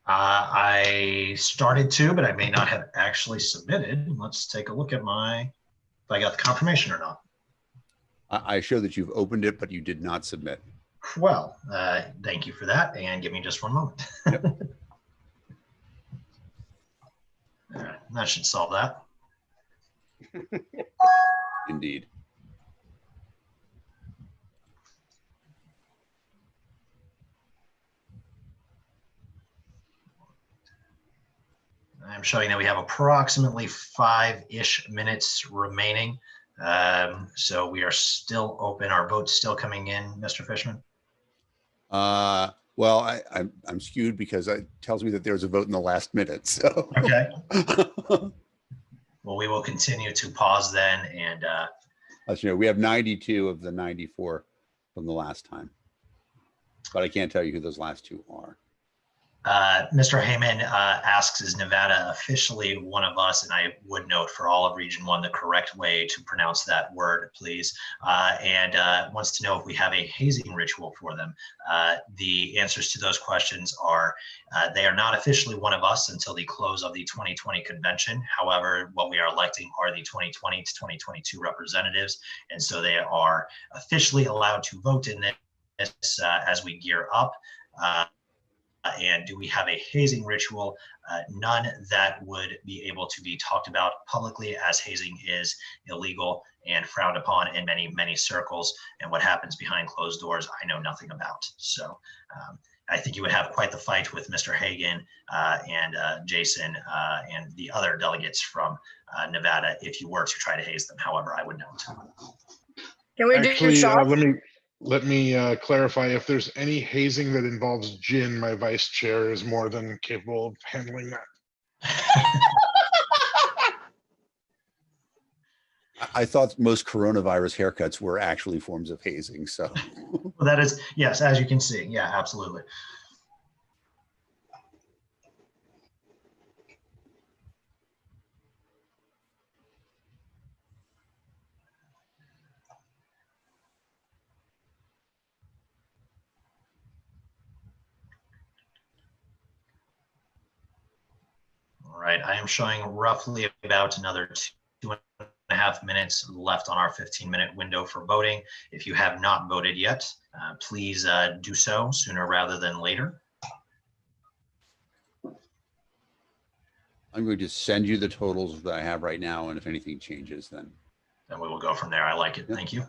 I started to, but I may not have actually submitted. Let's take a look at if I got the confirmation or not. I show that you've opened it, but you did not submit. Well, thank you for that, and give me just 1 moment. Yep. All right, that should solve that. Indeed. I'm showing that we have approximately 5-ish minutes remaining. So we are still open. Our vote's still coming in, Mr. Fishman. Well, I'm skewed because it tells me that there was a vote in the last minute. So okay. Well, we will continue to pause then, and as you know, we have 92 of the 94 from the last time, but I can't tell you who those last 2 are. Mr. Heyman asks, is Nevada officially one of us? And I would note for all of Region 1 the correct way to pronounce that word, please. And wants to know if we have a hazing ritual for them. The answers to those questions are they are not officially one of us until the close of the 2020 convention. However, what we are electing are the 2020 to 2022 representatives. And so they are officially allowed to vote in this as we gear up. And do we have a hazing ritual? None that would be able to be talked about publicly, as hazing is illegal and frowned upon in many, many circles. And what happens behind closed doors, I know nothing about. So I think you would have quite the fight with Mr. Hagan and Jason and the other delegates from Nevada if you were to try to haze them. However, I would not. Can we actually let me clarify. If there's any hazing that involves gin, my vice chair is more than capable of handling that. I thought most coronavirus haircuts were actually forms of hazing. So well, that is, yes, as you can see. Yeah, absolutely. All right, I am showing roughly about another 2.5 minutes left on our 15-minute window for voting. If you have not voted yet, please do so sooner rather than later. I'm going to send you the totals that I have right now, and if anything changes, then we will go from there. I like it. Yep. Thank you.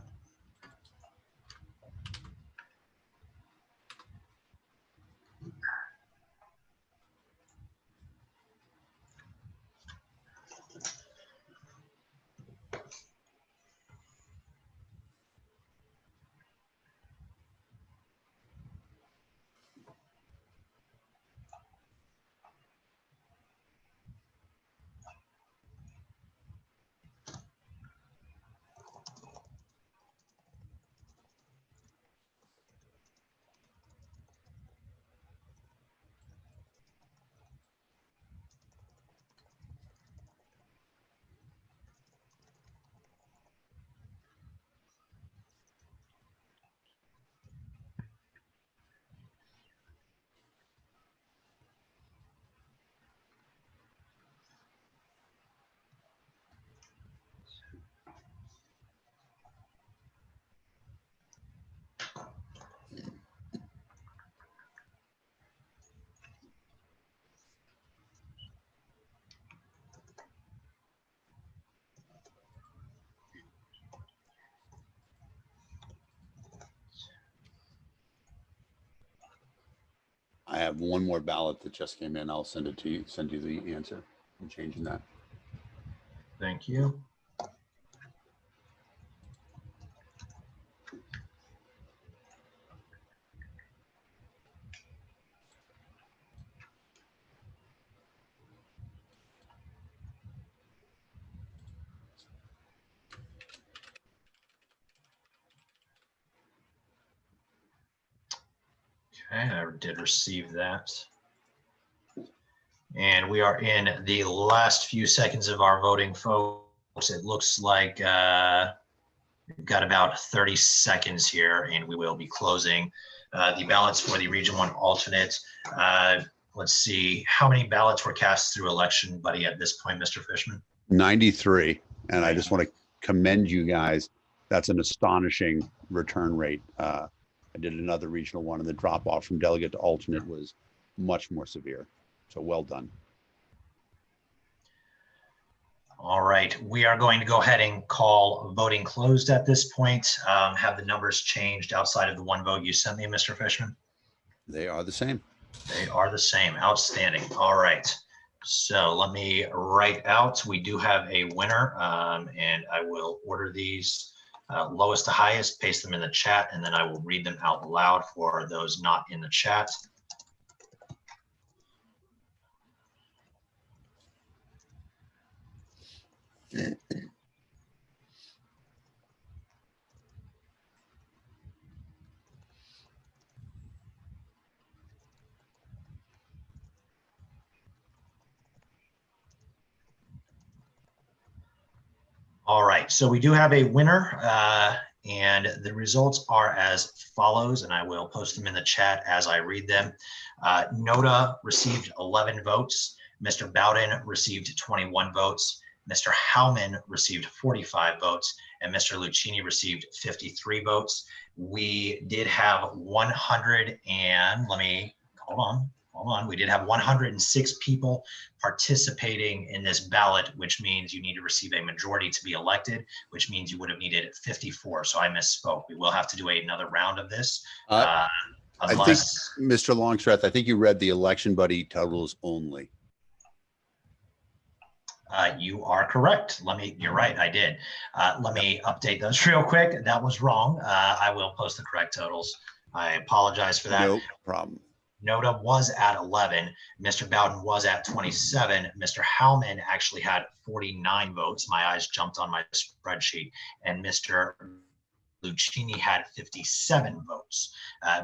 I have one more ballot that just came in. I'll send it to you, send you the answer. I'm changing that. Thank you. Okay, I did receive that. And we are in the last few seconds of our voting, folks. It looks like we've got about 30 seconds here, and we will be closing the ballots for the Region 1 alternate. Let's see, how many ballots were cast through Election Buddy at this point, Mr. Fishman? 93. And I just want to commend you guys. That's an astonishing return rate. I did another regional one, and the drop off from delegate to alternate was much more severe. So well done. All right, we are going to go ahead and call voting closed at this point. Have the numbers changed outside of the one vote you sent me, Mr. Fishman? They are the same. They are the same. Outstanding. All right. So let me write out. We do have a winner, and I will order these lowest to highest, paste them in the chat, and then I will read them out loud for those not in the chat. All right, so we do have a winner, and the results are as follows, and I will post them in the chat as I read them. Noda received 11 votes. Mr. Bowden received 21 votes. Mr. Howman received 45 votes, and Mr. Lucchini received 53 votes. We did have 100 and hold on. We did have 106 people participating in this ballot, which means you need to receive a majority to be elected, which means you would have needed 54. So I misspoke. We will have to do another round of this. I think, Unless Mr. Longstreth, I think you read the election buddy totals only. you are correct. You're right, I did. Let me update those real quick. That was wrong. I will post the correct totals. I apologize for that. No problem. Noda was at 11. Mr. Bowden was at 27. Mr. Howman actually had 49 votes. My eyes jumped on my spreadsheet. And Mr. Lucchini had 57 votes,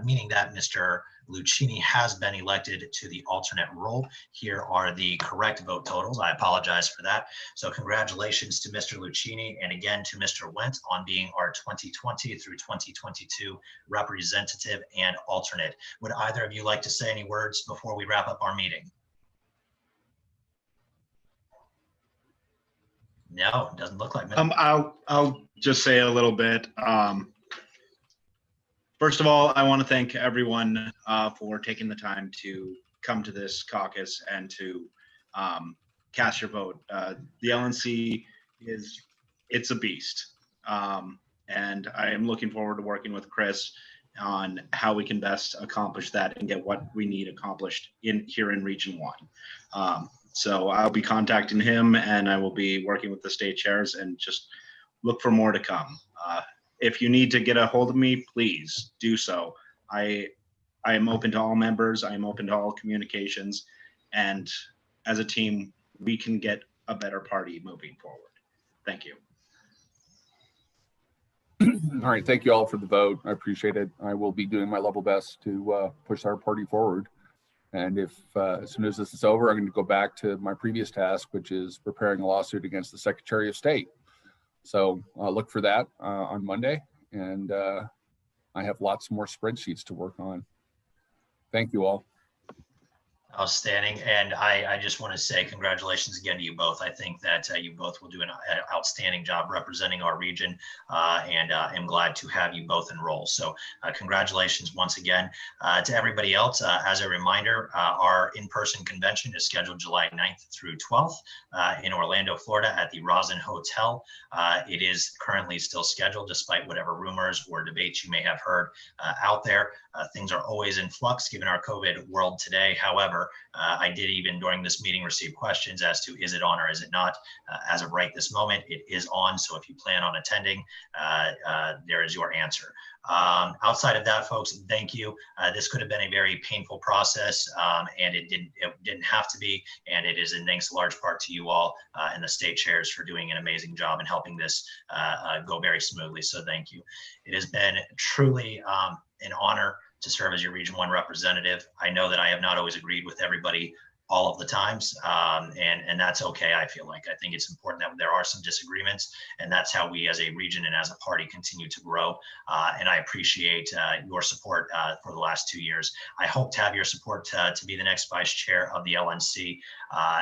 meaning that Mr. Lucchini has been elected to the alternate role. Here are the correct vote totals. I apologize for that. So congratulations to Mr. Lucchini and again to Mr. Wendt on being our 2020 through 2022 representative and alternate. Would either of you like to say any words before we wrap up our meeting? No, it doesn't look like it. I'll just say a little bit. First of all, I want to thank everyone for taking the time to come to this caucus and to cast your vote. The LNC it's a beast. And I am looking forward to working with Chris on how we can best accomplish that and get what we need accomplished here in Region 1. So I'll be contacting him and I will be working with the state chairs and just look for more to come. If you need to get a hold of me, please do so. I am open to all members. I am open to all communications. And as a team, we can get a better party moving forward. Thank you. All right, thank you all for the vote. I appreciate it. I will be doing my level best to push our party forward. And if as soon as this is over, I'm going to go back to my previous task, which is preparing a lawsuit against the Secretary of State. So look for that on Monday. And I have lots more spreadsheets to work on. Thank you all. Outstanding. And I just want to say congratulations again to you both. I think that you both will do an outstanding job representing our region, and I'm glad to have you both enroll. So congratulations once again. To everybody else, as a reminder, our in-person convention is scheduled July 9th through 12th in Orlando, Florida at the Rosin Hotel. It is currently still scheduled despite whatever rumors or debates you may have heard out there. Things are always in flux given our COVID world today. However, I did even during this meeting receive questions as to is it on or is it not. As of right this moment, it is on. So if you plan on attending, there is your answer. Outside of that, folks, thank you. This could have been a very painful process, and it didn't have to be. And it is in thanks large part to you all and the state chairs for doing an amazing job and helping this go very smoothly. So thank you. It has been truly an honor to serve as your Region 1 representative. I know that I have not always agreed with everybody all of the times, and that's okay. I feel like I think it's important that there are some disagreements, and that's how we as a region and as a party continue to grow. And I appreciate your support for the last 2 years. I hope to have your support to be the next vice chair of the LNC.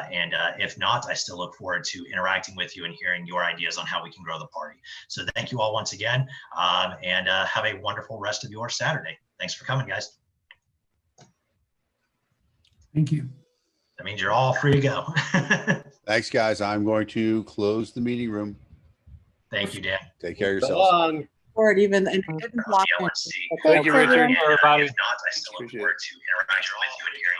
And if not, I still look forward to interacting with you and hearing your ideas on how we can grow the party. So thank you all once again, and have a wonderful rest of your Saturday. Thanks for coming, guys. Thank you. That means you're all free to go. Thanks, guys. I'm going to close the meeting room. Thank you, Dan. Take care of yourselves. Or even and I didn't block it. Thank you, Richard. Everybody. If not, I still look forward to interacting with you and hearing